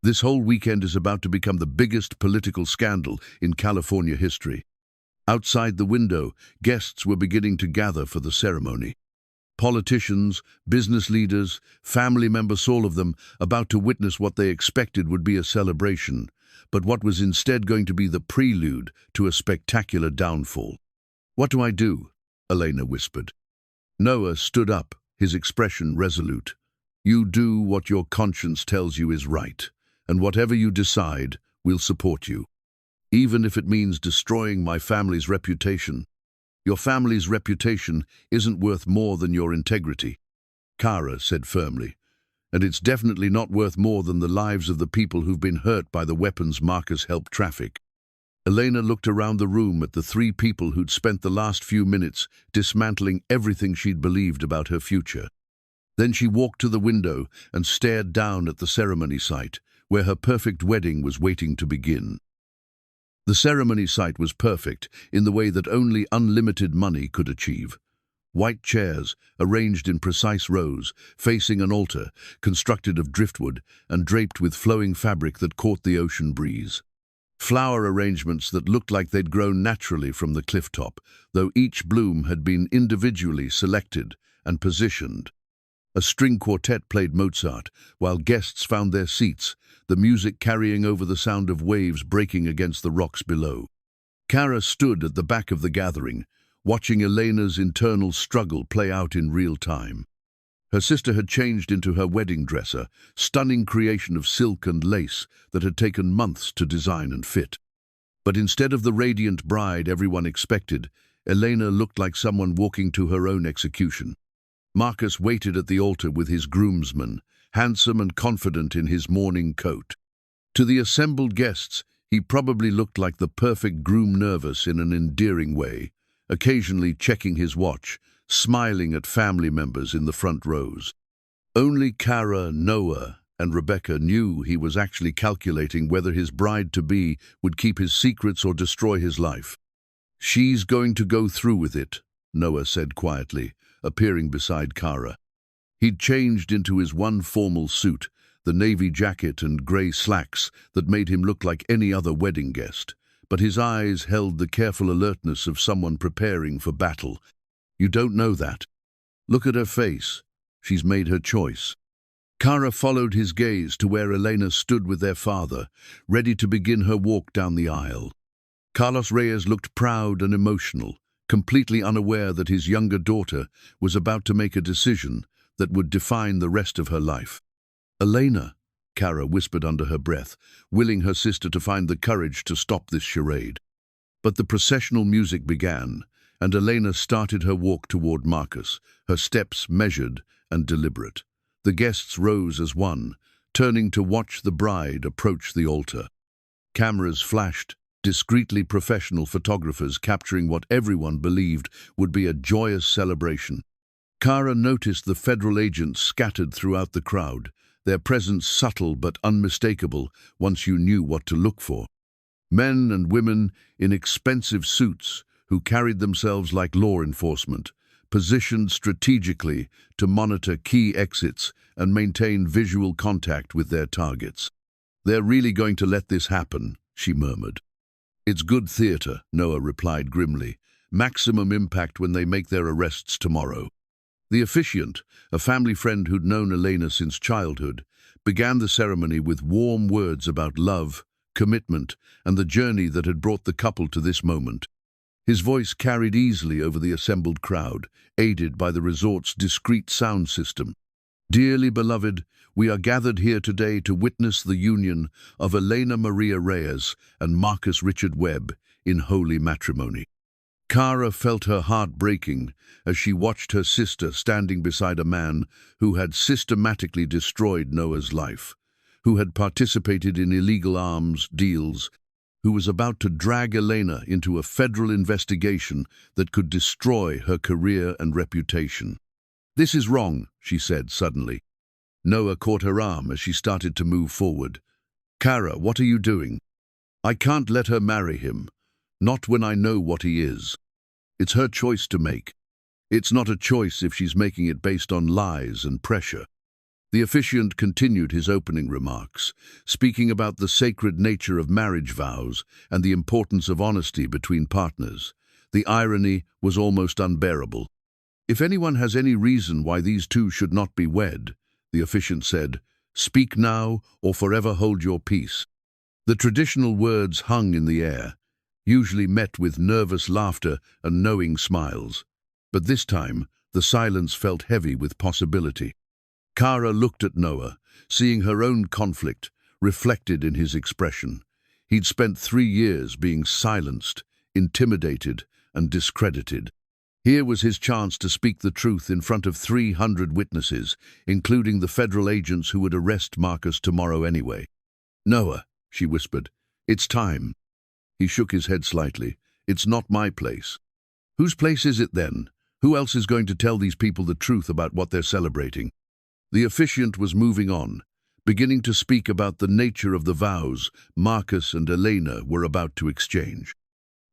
This whole weekend is about to become the biggest political scandal in California history. Outside the window, guests were beginning to gather for the ceremony. Politicians, business leaders, family members, all of them about to witness what they expected would be a celebration, but what was instead going to be the prelude to a spectacular downfall. What do I do? Elena whispered. Noah stood up, his expression resolute. You do what your conscience tells you is right, and whatever you decide, we'll support you. Even if it means destroying my family's reputation. Your family's reputation isn't worth more than your integrity, Kara said firmly, and it's definitely not worth more than the lives of the people who've been hurt by the weapons Marcus helped traffic. Elena looked around the room at the three people who'd spent the last few minutes dismantling everything she'd believed about her future. Then she walked to the window and stared down at the ceremony site, where her perfect wedding was waiting to begin. The ceremony site was perfect in the way that only unlimited money could achieve. White chairs, arranged in precise rows, facing an altar, constructed of driftwood and draped with flowing fabric that caught the ocean breeze. Flower arrangements that looked like they'd grown naturally from the cliff top, though each bloom had been individually selected and positioned. A string quartet played Mozart, while guests found their seats, the music carrying over the sound of waves breaking against the rocks below. Kara stood at the back of the gathering, watching Elena's internal struggle play out in real time. Her sister had changed into her wedding dress, a stunning creation of silk and lace that had taken months to design and fit. But instead of the radiant bride everyone expected, Elena looked like someone walking to her own execution. Marcus waited at the altar with his groomsmen, handsome and confident in his mourning coat. To the assembled guests, he probably looked like the perfect groom, nervous in an endearing way, occasionally checking his watch, smiling at family members in the front rows. Only Kara, Noah, and Rebecca knew he was actually calculating whether his bride-to-be would keep his secrets or destroy his life. She's going to go through with it, Noah said quietly, appearing beside Kara. He'd changed into his one formal suit, the navy jacket and grey slacks that made him look like any other wedding guest, but his eyes held the careful alertness of someone preparing for battle. You don't know that. Look at her face. She's made her choice. Kara followed his gaze to where Elena stood with their father, ready to begin her walk down the aisle. Carlos Reyes looked proud and emotional, completely unaware that his younger daughter was about to make a decision that would define the rest of her life. Elena, Kara whispered under her breath, willing her sister to find the courage to stop this charade. But the processional music began, and Elena started her walk toward Marcus, her steps measured and deliberate. The guests rose as one, turning to watch the bride approach the altar. Cameras flashed, discreetly professional photographers capturing what everyone believed would be a joyous celebration. Kara noticed the federal agents scattered throughout the crowd, their presence subtle but unmistakable once you knew what to look for. Men and women in expensive suits who carried themselves like law enforcement, positioned strategically to monitor key exits and maintain visual contact with their targets. "They're really going to let this happen," she murmured. "It's good theater," Noah replied grimly. "Maximum impact when they make their arrests tomorrow." The officiant, a family friend who'd known Elena since childhood, began the ceremony with warm words about love, commitment, and the journey that had brought the couple to this moment. His voice carried easily over the assembled crowd, aided by the resort's discreet sound system. "Dearly beloved, we are gathered here today to witness the union of Elena Maria Reyes and Marcus Richard Webb in holy matrimony." Cara felt her heart breaking as she watched her sister standing beside a man who had systematically destroyed Noah's life, who had participated in illegal arms deals, who was about to drag Elena into a federal investigation that could destroy her career and reputation. "This is wrong," she said suddenly. Noah caught her arm as she started to move forward. "Cara, what are you doing? I can't let her marry him. Not when I know what he is. It's her choice to make. It's not a choice if she's making it based on lies and pressure." The officiant continued his opening remarks, speaking about the sacred nature of marriage vows and the importance of honesty between partners. The irony was almost unbearable. "If anyone has any reason why these two should not be wed," the officiant said, "speak now or forever hold your peace." The traditional words hung in the air, usually met with nervous laughter and knowing smiles. But this time, the silence felt heavy with possibility. Cara looked at Noah, seeing her own conflict reflected in his expression. He'd spent 3 years being silenced, intimidated, and discredited. Here was his chance to speak the truth in front of 300 witnesses, including the federal agents who would arrest Marcus tomorrow anyway. "Noah," she whispered, "it's time." He shook his head slightly. "It's not my place." "Whose place is it then? Who else is going to tell these people the truth about what they're celebrating?" The officiant was moving on, beginning to speak about the nature of the vows Marcus and Elena were about to exchange.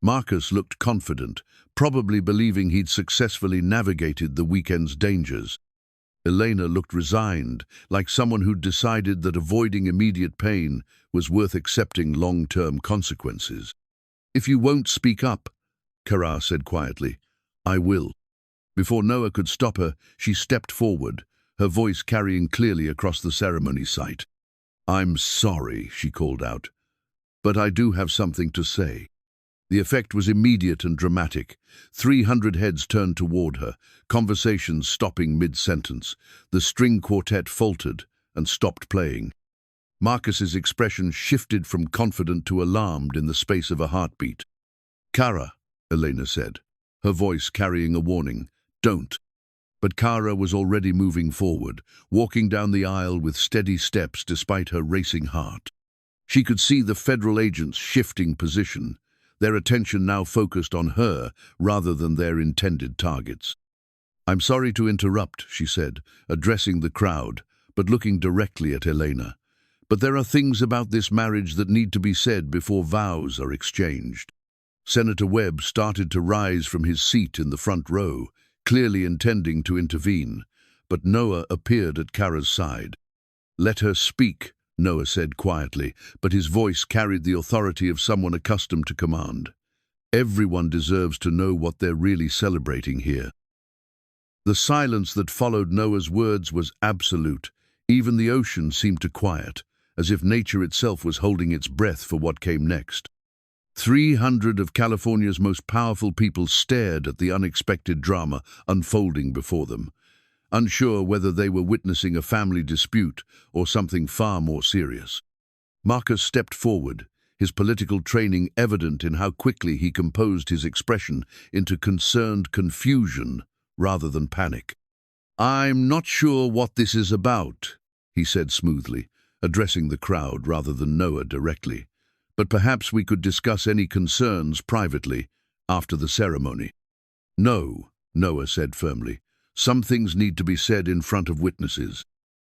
Marcus looked confident, probably believing he'd successfully navigated the weekend's dangers. Elena looked resigned, like someone who'd decided that avoiding immediate pain was worth accepting long-term consequences. "If you won't speak up," Cara said quietly, "I will." Before Noah could stop her, she stepped forward, her voice carrying clearly across the ceremony site. "I'm sorry," she called out, "but I do have something to say." The effect was immediate and dramatic. 300 heads turned toward her, conversations stopping mid-sentence. The string quartet faltered and stopped playing. Marcus's expression shifted from confident to alarmed in the space of a heartbeat. "Cara," Elena said, her voice carrying a warning, "don't." But Cara was already moving forward, walking down the aisle with steady steps despite her racing heart. She could see the federal agents shifting position, their attention now focused on her rather than their intended targets. "I'm sorry to interrupt," she said, addressing the crowd, but looking directly at Elena. "But there are things about this marriage that need to be said before vows are exchanged." Senator Webb started to rise from his seat in the front row, clearly intending to intervene, but Noah appeared at Cara's side. "Let her speak," Noah said quietly, but his voice carried the authority of someone accustomed to command. "Everyone deserves to know what they're really celebrating here." The silence that followed Noah's words was absolute. Even the ocean seemed to quiet, as if nature itself was holding its breath for what came next. 300 of California's most powerful people stared at the unexpected drama unfolding before them, unsure whether they were witnessing a family dispute or something far more serious. Marcus stepped forward, his political training evident in how quickly he composed his expression into concerned confusion rather than panic. "I'm not sure what this is about," he said smoothly, addressing the crowd rather than Noah directly. "But perhaps we could discuss any concerns privately after the ceremony." "No," Noah said firmly. "Some things need to be said in front of witnesses."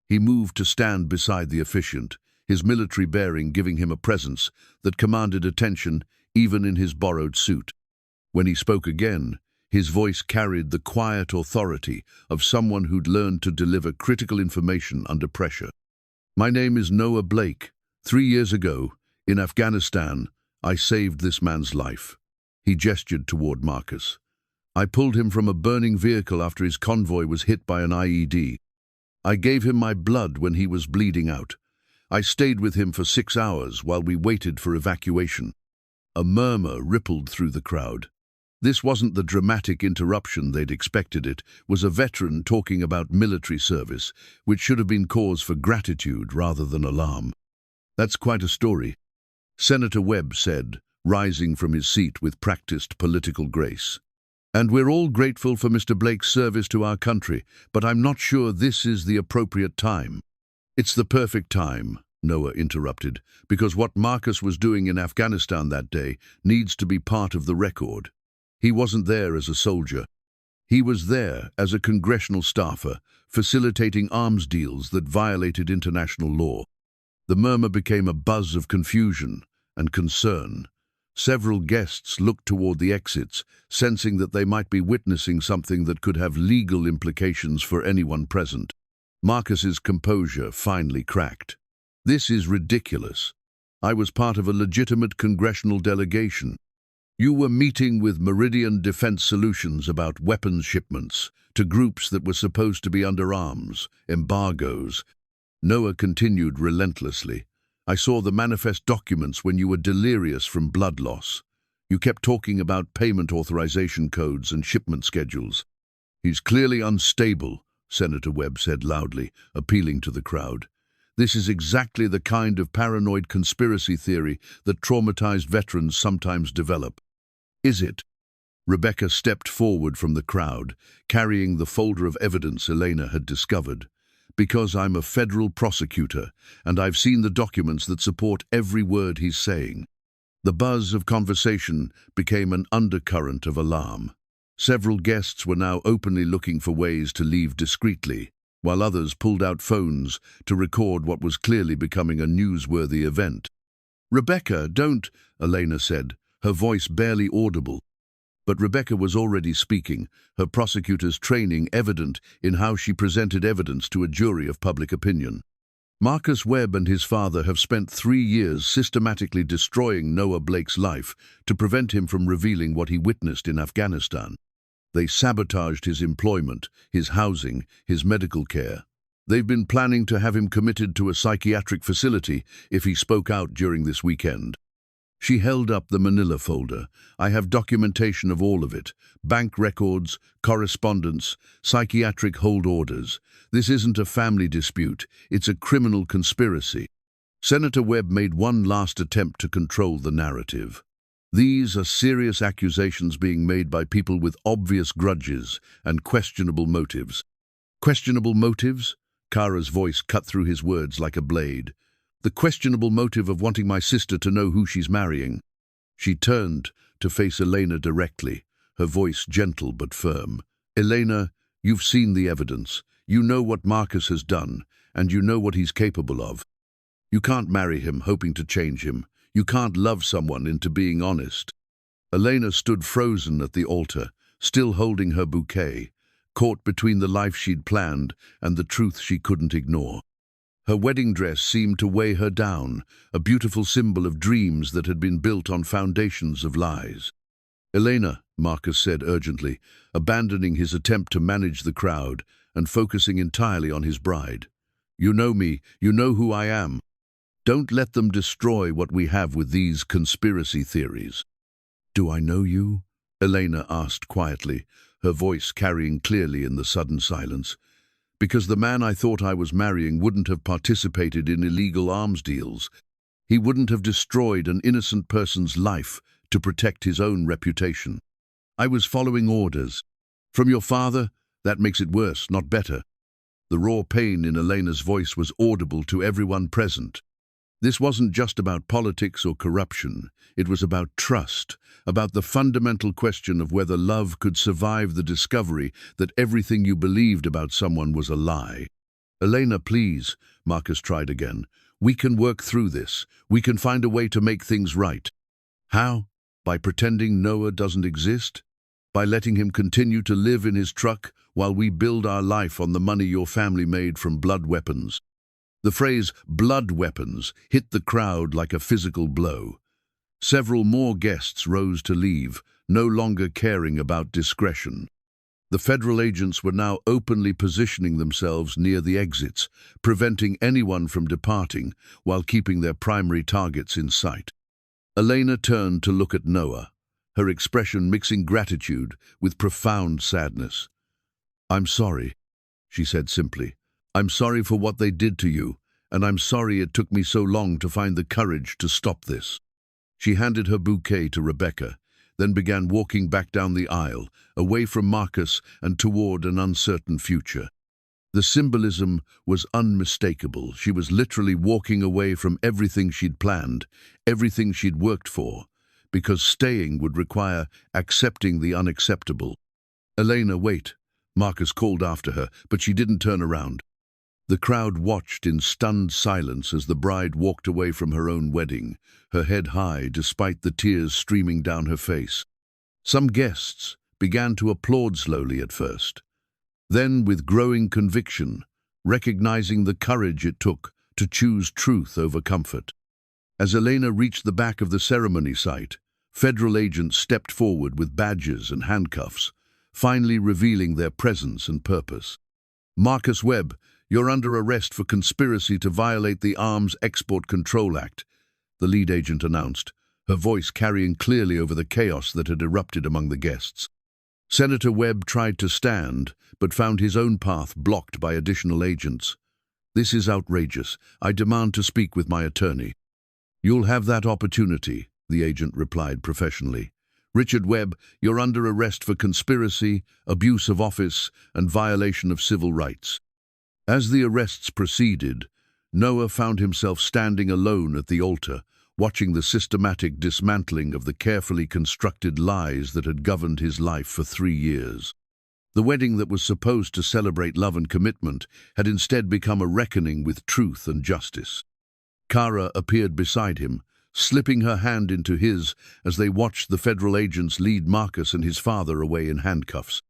He moved to stand beside the officiant, his military bearing giving him a presence that commanded attention even in his borrowed suit. When he spoke again, his voice carried the quiet authority of someone who'd learned to deliver critical information under pressure. "My name is Noah Blake," 3 years ago, in Afghanistan, I saved this man's life. He gestured toward Marcus. I pulled him from a burning vehicle after his convoy was hit by an IED. I gave him my blood when he was bleeding out. I stayed with him for 6 hours while we waited for evacuation. A murmur rippled through the crowd. This wasn't the dramatic interruption they'd expected. It was a veteran talking about military service, which should have been cause for gratitude rather than alarm. That's quite a story, Senator Webb said, rising from his seat with practiced political grace. And we're all grateful for Mr. Blake's service to our country, but I'm not sure this is the appropriate time. It's the perfect time, Noah interrupted, because what Marcus was doing in Afghanistan that day needs to be part of the record. He wasn't there as a soldier. He was there as a congressional staffer, facilitating arms deals that violated international law. The murmur became a buzz of confusion and concern. Several guests looked toward the exits, sensing that they might be witnessing something that could have legal implications for anyone present. Marcus's composure finally cracked. This is ridiculous. I was part of a legitimate congressional delegation. You were meeting with Meridian Defense Solutions about weapons shipments to groups that were supposed to be under arms, embargoes. Noah continued relentlessly. I saw the manifest documents when you were delirious from blood loss. You kept talking about payment authorization codes and shipment schedules. He's clearly unstable, Senator Webb said loudly, appealing to the crowd. This is exactly the kind of paranoid conspiracy theory that traumatized veterans sometimes develop. Is it? Rebecca stepped forward from the crowd, carrying the folder of evidence Elena had discovered. Because I'm a federal prosecutor, and I've seen the documents that support every word he's saying. The buzz of conversation became an undercurrent of alarm. Several guests were now openly looking for ways to leave discreetly, while others pulled out phones to record what was clearly becoming a newsworthy event. "Rebecca, don't," Elena said, her voice barely audible. But Rebecca was already speaking, her prosecutor's training evident in how she presented evidence to a jury of public opinion. Marcus Webb and his father have spent 3 years systematically destroying Noah Blake's life to prevent him from revealing what he witnessed in Afghanistan. They sabotaged his employment, his housing, his medical care. They've been planning to have him committed to a psychiatric facility if he spoke out during this weekend. She held up the manila folder. I have documentation of all of it. Bank records, correspondence, psychiatric hold orders. This isn't a family dispute. It's a criminal conspiracy. Senator Webb made one last attempt to control the narrative. These are serious accusations being made by people with obvious grudges and questionable motives. Questionable motives? Kara's voice cut through his words like a blade. The questionable motive of wanting my sister to know who she's marrying. She turned to face Elena directly, her voice gentle but firm. Elena, you've seen the evidence. You know what Marcus has done, and you know what he's capable of. You can't marry him hoping to change him. You can't love someone into being honest. Elena stood frozen at the altar, still holding her bouquet, caught between the life she'd planned and the truth she couldn't ignore. Her wedding dress seemed to weigh her down, a beautiful symbol of dreams that had been built on foundations of lies. Elena, Marcus said urgently, abandoning his attempt to manage the crowd and focusing entirely on his bride. You know me, you know who I am. Don't let them destroy what we have with these conspiracy theories. Do I know you? Elena asked quietly, her voice carrying clearly in the sudden silence. Because the man I thought I was marrying wouldn't have participated in illegal arms deals. He wouldn't have destroyed an innocent person's life to protect his own reputation. I was following orders. From your father? That makes it worse, not better. The raw pain in Elena's voice was audible to everyone present. This wasn't just about politics or corruption. It was about trust, about the fundamental question of whether love could survive the discovery that everything you believed about someone was a lie. Elena, please, Marcus tried again. We can work through this. We can find a way to make things right. How? By pretending Noah doesn't exist? By letting him continue to live in his truck while we build our life on the money your family made from blood weapons? The phrase "blood weapons" hit the crowd like a physical blow. Several more guests rose to leave, no longer caring about discretion. The federal agents were now openly positioning themselves near the exits, preventing anyone from departing while keeping their primary targets in sight. Elena turned to look at Noah, her expression mixing gratitude with profound sadness. "I'm sorry," she said simply. "I'm sorry for what they did to you, and I'm sorry it took me so long to find the courage to stop this." She handed her bouquet to Rebecca, then began walking back down the aisle, away from Marcus and toward an uncertain future. The symbolism was unmistakable. She was literally walking away from everything she'd planned, everything she'd worked for, because staying would require accepting the unacceptable. "Elena, wait," Marcus called after her, but she didn't turn around. The crowd watched in stunned silence as the bride walked away from her own wedding, her head high despite the tears streaming down her face. Some guests began to applaud slowly at first. Then, with growing conviction, recognizing the courage it took to choose truth over comfort. As Elena reached the back of the ceremony site, federal agents stepped forward with badges and handcuffs, finally revealing their presence and purpose. "Marcus Webb, you're under arrest for conspiracy to violate the Arms Export Control Act," the lead agent announced, her voice carrying clearly over the chaos that had erupted among the guests. Senator Webb tried to stand, but found his own path blocked by additional agents. "This is outrageous. I demand to speak with my attorney." "You'll have that opportunity," the agent replied professionally. "Richard Webb, you're under arrest for conspiracy, abuse of office, and violation of civil rights." As the arrests proceeded, Noah found himself standing alone at the altar, watching the systematic dismantling of the carefully constructed lies that had governed his life for 3 years. The wedding that was supposed to celebrate love and commitment had instead become a reckoning with truth and justice. Kara appeared beside him, slipping her hand into his as they watched the federal agents lead Marcus and his father away in handcuffs.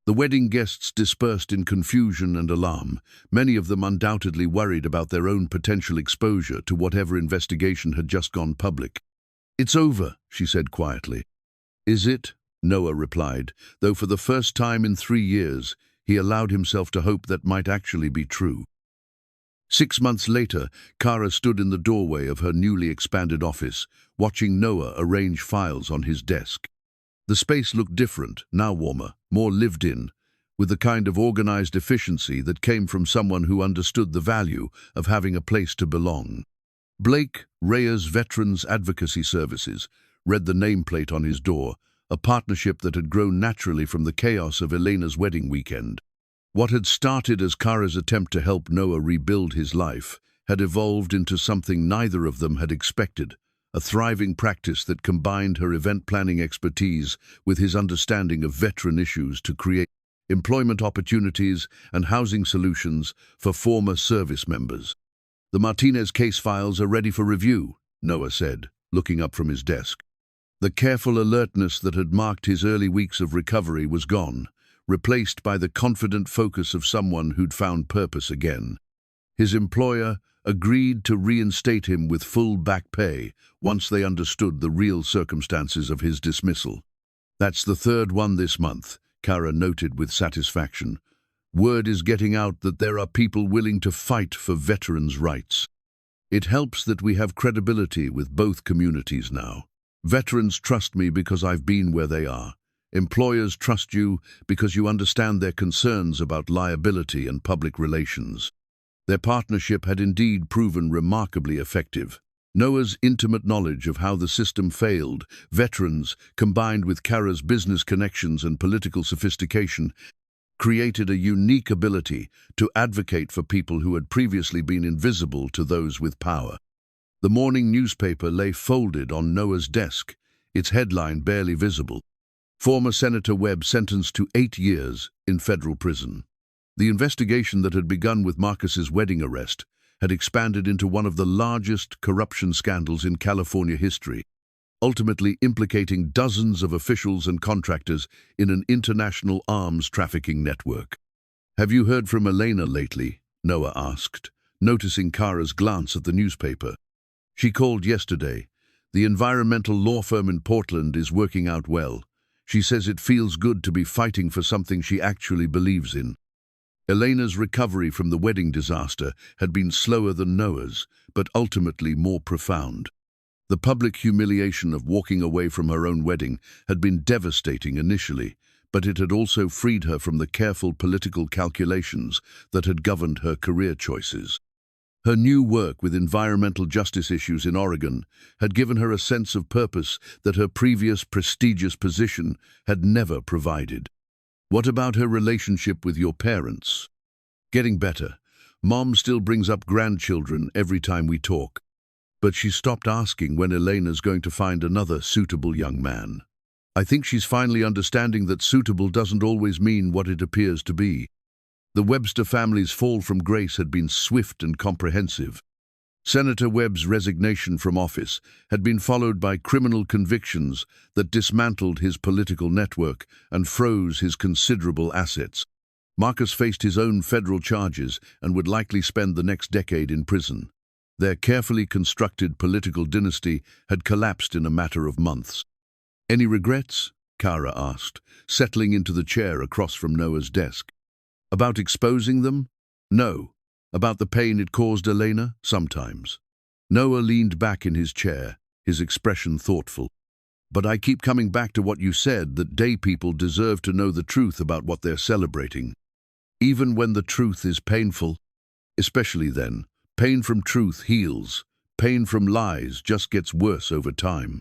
The wedding guests dispersed in confusion and alarm, many of them undoubtedly worried about their own potential exposure to whatever investigation had just gone public. "It's over," she said quietly. "Is it?" Noah replied, though for the first time in 3 years, he allowed himself to hope that might actually be true. 6 months later, Kara stood in the doorway of her newly expanded office, watching Noah arrange files on his desk. The space looked different, now warmer, more lived in, with the kind of organized efficiency that came from someone who understood the value of having a place to belong. Blake Reyes Veterans Advocacy Services read the nameplate on his door, a partnership that had grown naturally from the chaos of Elena's wedding weekend. What had started as Kara's attempt to help Noah rebuild his life had evolved into something neither of them had expected. A thriving practice that combined her event planning expertise with his understanding of veteran issues to create employment opportunities and housing solutions for former service members. "The Martinez case files are ready for review," Noah said, looking up from his desk. The careful alertness that had marked his early weeks of recovery was gone, replaced by the confident focus of someone who'd found purpose again. His employer agreed to reinstate him with full back pay once they understood the real circumstances of his dismissal. "That's the 3rd one this month," Kara noted with satisfaction. "Word is getting out that there are people willing to fight for veterans' rights. It helps that we have credibility with both communities now. Veterans trust me because I've been where they are. Employers trust you because you understand their concerns about liability and public relations." Their partnership had indeed proven remarkably effective. Noah's intimate knowledge of how the system failed veterans, combined with Kara's business connections and political sophistication, created a unique ability to advocate for people who had previously been invisible to those with power. The morning newspaper lay folded on Noah's desk, its headline barely visible. "Former Senator Webb sentenced to 8 years in federal prison." The investigation that had begun with Marcus's wedding arrest had expanded into one of the largest corruption scandals in California history, ultimately implicating dozens of officials and contractors in an international arms trafficking network. "Have you heard from Elena lately?" Noah asked, noticing Kara's glance at the newspaper. She called yesterday. The environmental law firm in Portland is working out well. She says it feels good to be fighting for something she actually believes in. Elena's recovery from the wedding disaster had been slower than Noah's, but ultimately more profound. The public humiliation of walking away from her own wedding had been devastating initially, but it had also freed her from the careful political calculations that had governed her career choices. Her new work with environmental justice issues in Oregon had given her a sense of purpose that her previous prestigious position had never provided. What about her relationship with your parents? Getting better. Mom still brings up grandchildren every time we talk, but she stopped asking when Elena's going to find another suitable young man. I think she's finally understanding that suitable doesn't always mean what it appears to be. The Webster family's fall from grace had been swift and comprehensive. Senator Webb's resignation from office had been followed by criminal convictions that dismantled his political network and froze his considerable assets. Marcus faced his own federal charges and would likely spend the next decade in prison. Their carefully constructed political dynasty had collapsed in a matter of months. "Any regrets?" Kara asked, settling into the chair across from Noah's desk. "About exposing them? No. About the pain it caused Elena? Sometimes." Noah leaned back in his chair, his expression thoughtful. "But I keep coming back to what you said, that gay people deserve to know the truth about what they're celebrating. Even when the truth is painful. Especially then. Pain from truth heals. Pain from lies just gets worse over time."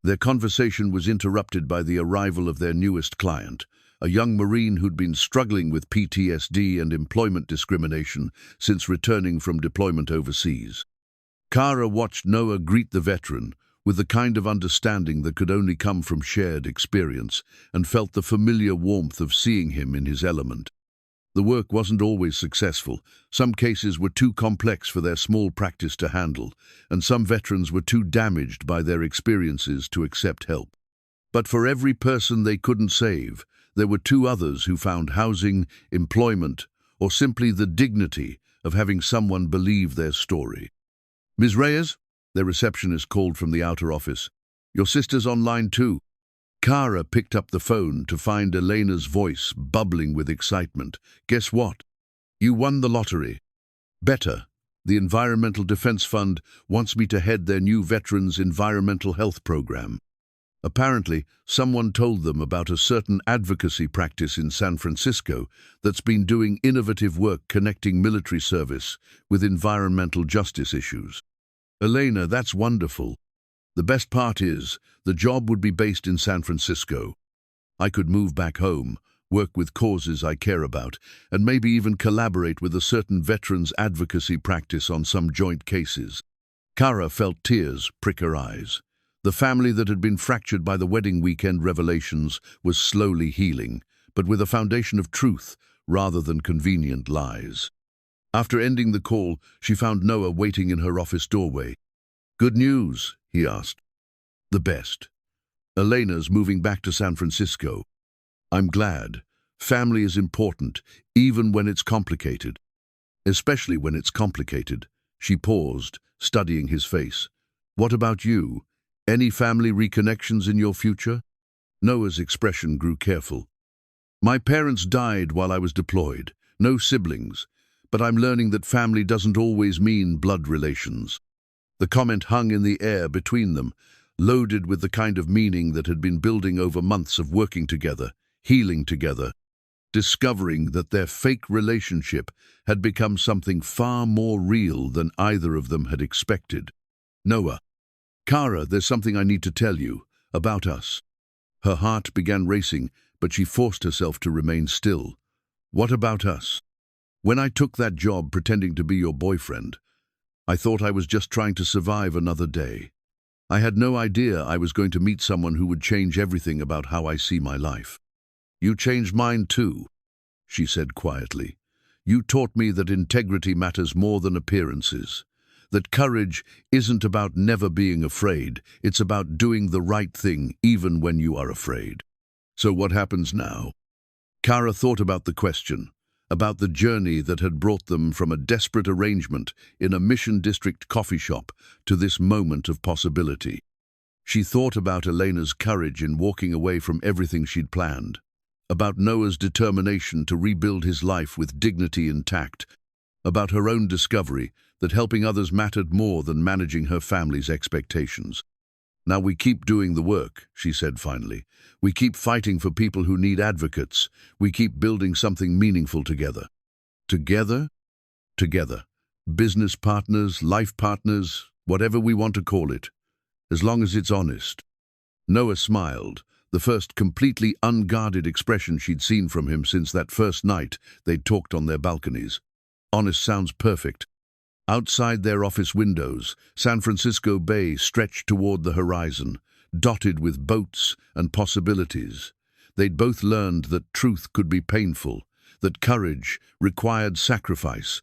Their conversation was interrupted by the arrival of their newest client, a young Marine who'd been struggling with PTSD and employment discrimination since returning from deployment overseas. Kara watched Noah greet the veteran with the kind of understanding that could only come from shared experience, and felt the familiar warmth of seeing him in his element. The work wasn't always successful. Some cases were too complex for their small practice to handle, and some veterans were too damaged by their experiences to accept help. But for every person they couldn't save, there were two others who found housing, employment, or simply the dignity of having someone believe their story. "Ms. Reyes?" Their receptionist called from the outer office. "Your sister's online too." Kara picked up the phone to find Elena's voice bubbling with excitement. "Guess what? You won the lottery." "Better. The Environmental Defense Fund wants me to head their new Veterans Environmental Health Program. Apparently, someone told them about a certain advocacy practice in San Francisco that's been doing innovative work connecting military service with environmental justice issues." "Elena, that's wonderful. The best part is, the job would be based in San Francisco. I could move back home, work with causes I care about, and maybe even collaborate with a certain veterans advocacy practice on some joint cases." Kara felt tears prick her eyes. The family that had been fractured by the wedding weekend revelations was slowly healing, but with a foundation of truth rather than convenient lies. After ending the call, she found Noah waiting in her office doorway. "Good news?" he asked. "The best. Elena's moving back to San Francisco." "I'm glad. Family is important, even when it's complicated." "Especially when it's complicated." She paused, studying his face. "What about you? Any family reconnections in your future?" Noah's expression grew careful. "My parents died while I was deployed. No siblings. But I'm learning that family doesn't always mean blood relations." The comment hung in the air between them, loaded with the kind of meaning that had been building over months of working together, healing together, discovering that their fake relationship had become something far more real than either of them had expected. "Noah. Kara, there's something I need to tell you, about us." Her heart began racing, but she forced herself to remain still. "What about us?" "When I took that job pretending to be your boyfriend, I thought I was just trying to survive another day. I had no idea I was going to meet someone who would change everything about how I see my life." "You changed mine too," she said quietly. "You taught me that integrity matters more than appearances. That courage isn't about never being afraid, it's about doing the right thing even when you are afraid." "So what happens now?" Kara thought about the question. about the journey that had brought them from a desperate arrangement in a Mission District coffee shop to this moment of possibility. She thought about Elena's courage in walking away from everything she'd planned, about Noah's determination to rebuild his life with dignity and tact, about her own discovery that helping others mattered more than managing her family's expectations. "Now we keep doing the work," she said finally. "We keep fighting for people who need advocates. We keep building something meaningful together." Together? Together. Business partners, life partners, whatever we want to call it, as long as it's honest. Noah smiled, the first completely unguarded expression she'd seen from him since that first night they'd talked on their balconies. Honest sounds perfect. Outside their office windows, San Francisco Bay stretched toward the horizon, dotted with boats and possibilities. They'd both learned that truth could be painful, that courage required sacrifice,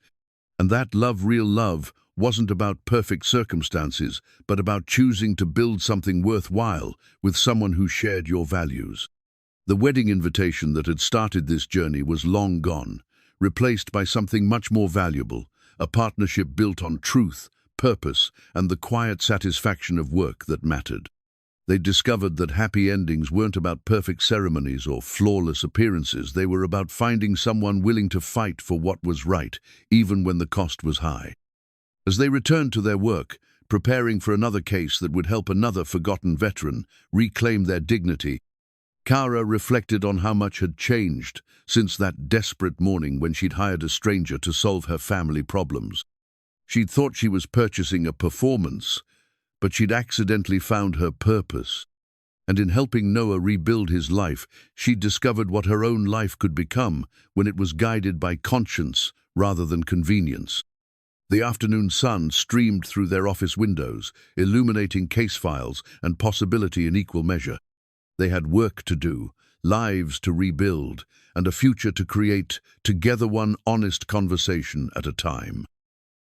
and that real love, wasn't about perfect circumstances, but about choosing to build something worthwhile with someone who shared your values. The wedding invitation that had started this journey was long gone, replaced by something much more valuable, a partnership built on truth, purpose, and the quiet satisfaction of work that mattered. They discovered that happy endings weren't about perfect ceremonies or flawless appearances. They were about finding someone willing to fight for what was right, even when the cost was high. As they returned to their work, preparing for another case that would help another forgotten veteran reclaim their dignity, Kara reflected on how much had changed since that desperate morning when she'd hired a stranger to solve her family problems. She'd thought she was purchasing a performance, but she'd accidentally found her purpose. And in helping Noah rebuild his life, she'd discovered what her own life could become when it was guided by conscience rather than convenience. The afternoon sun streamed through their office windows, illuminating case files and possibility in equal measure. They had work to do, lives to rebuild, and a future to create together, one honest conversation at a time.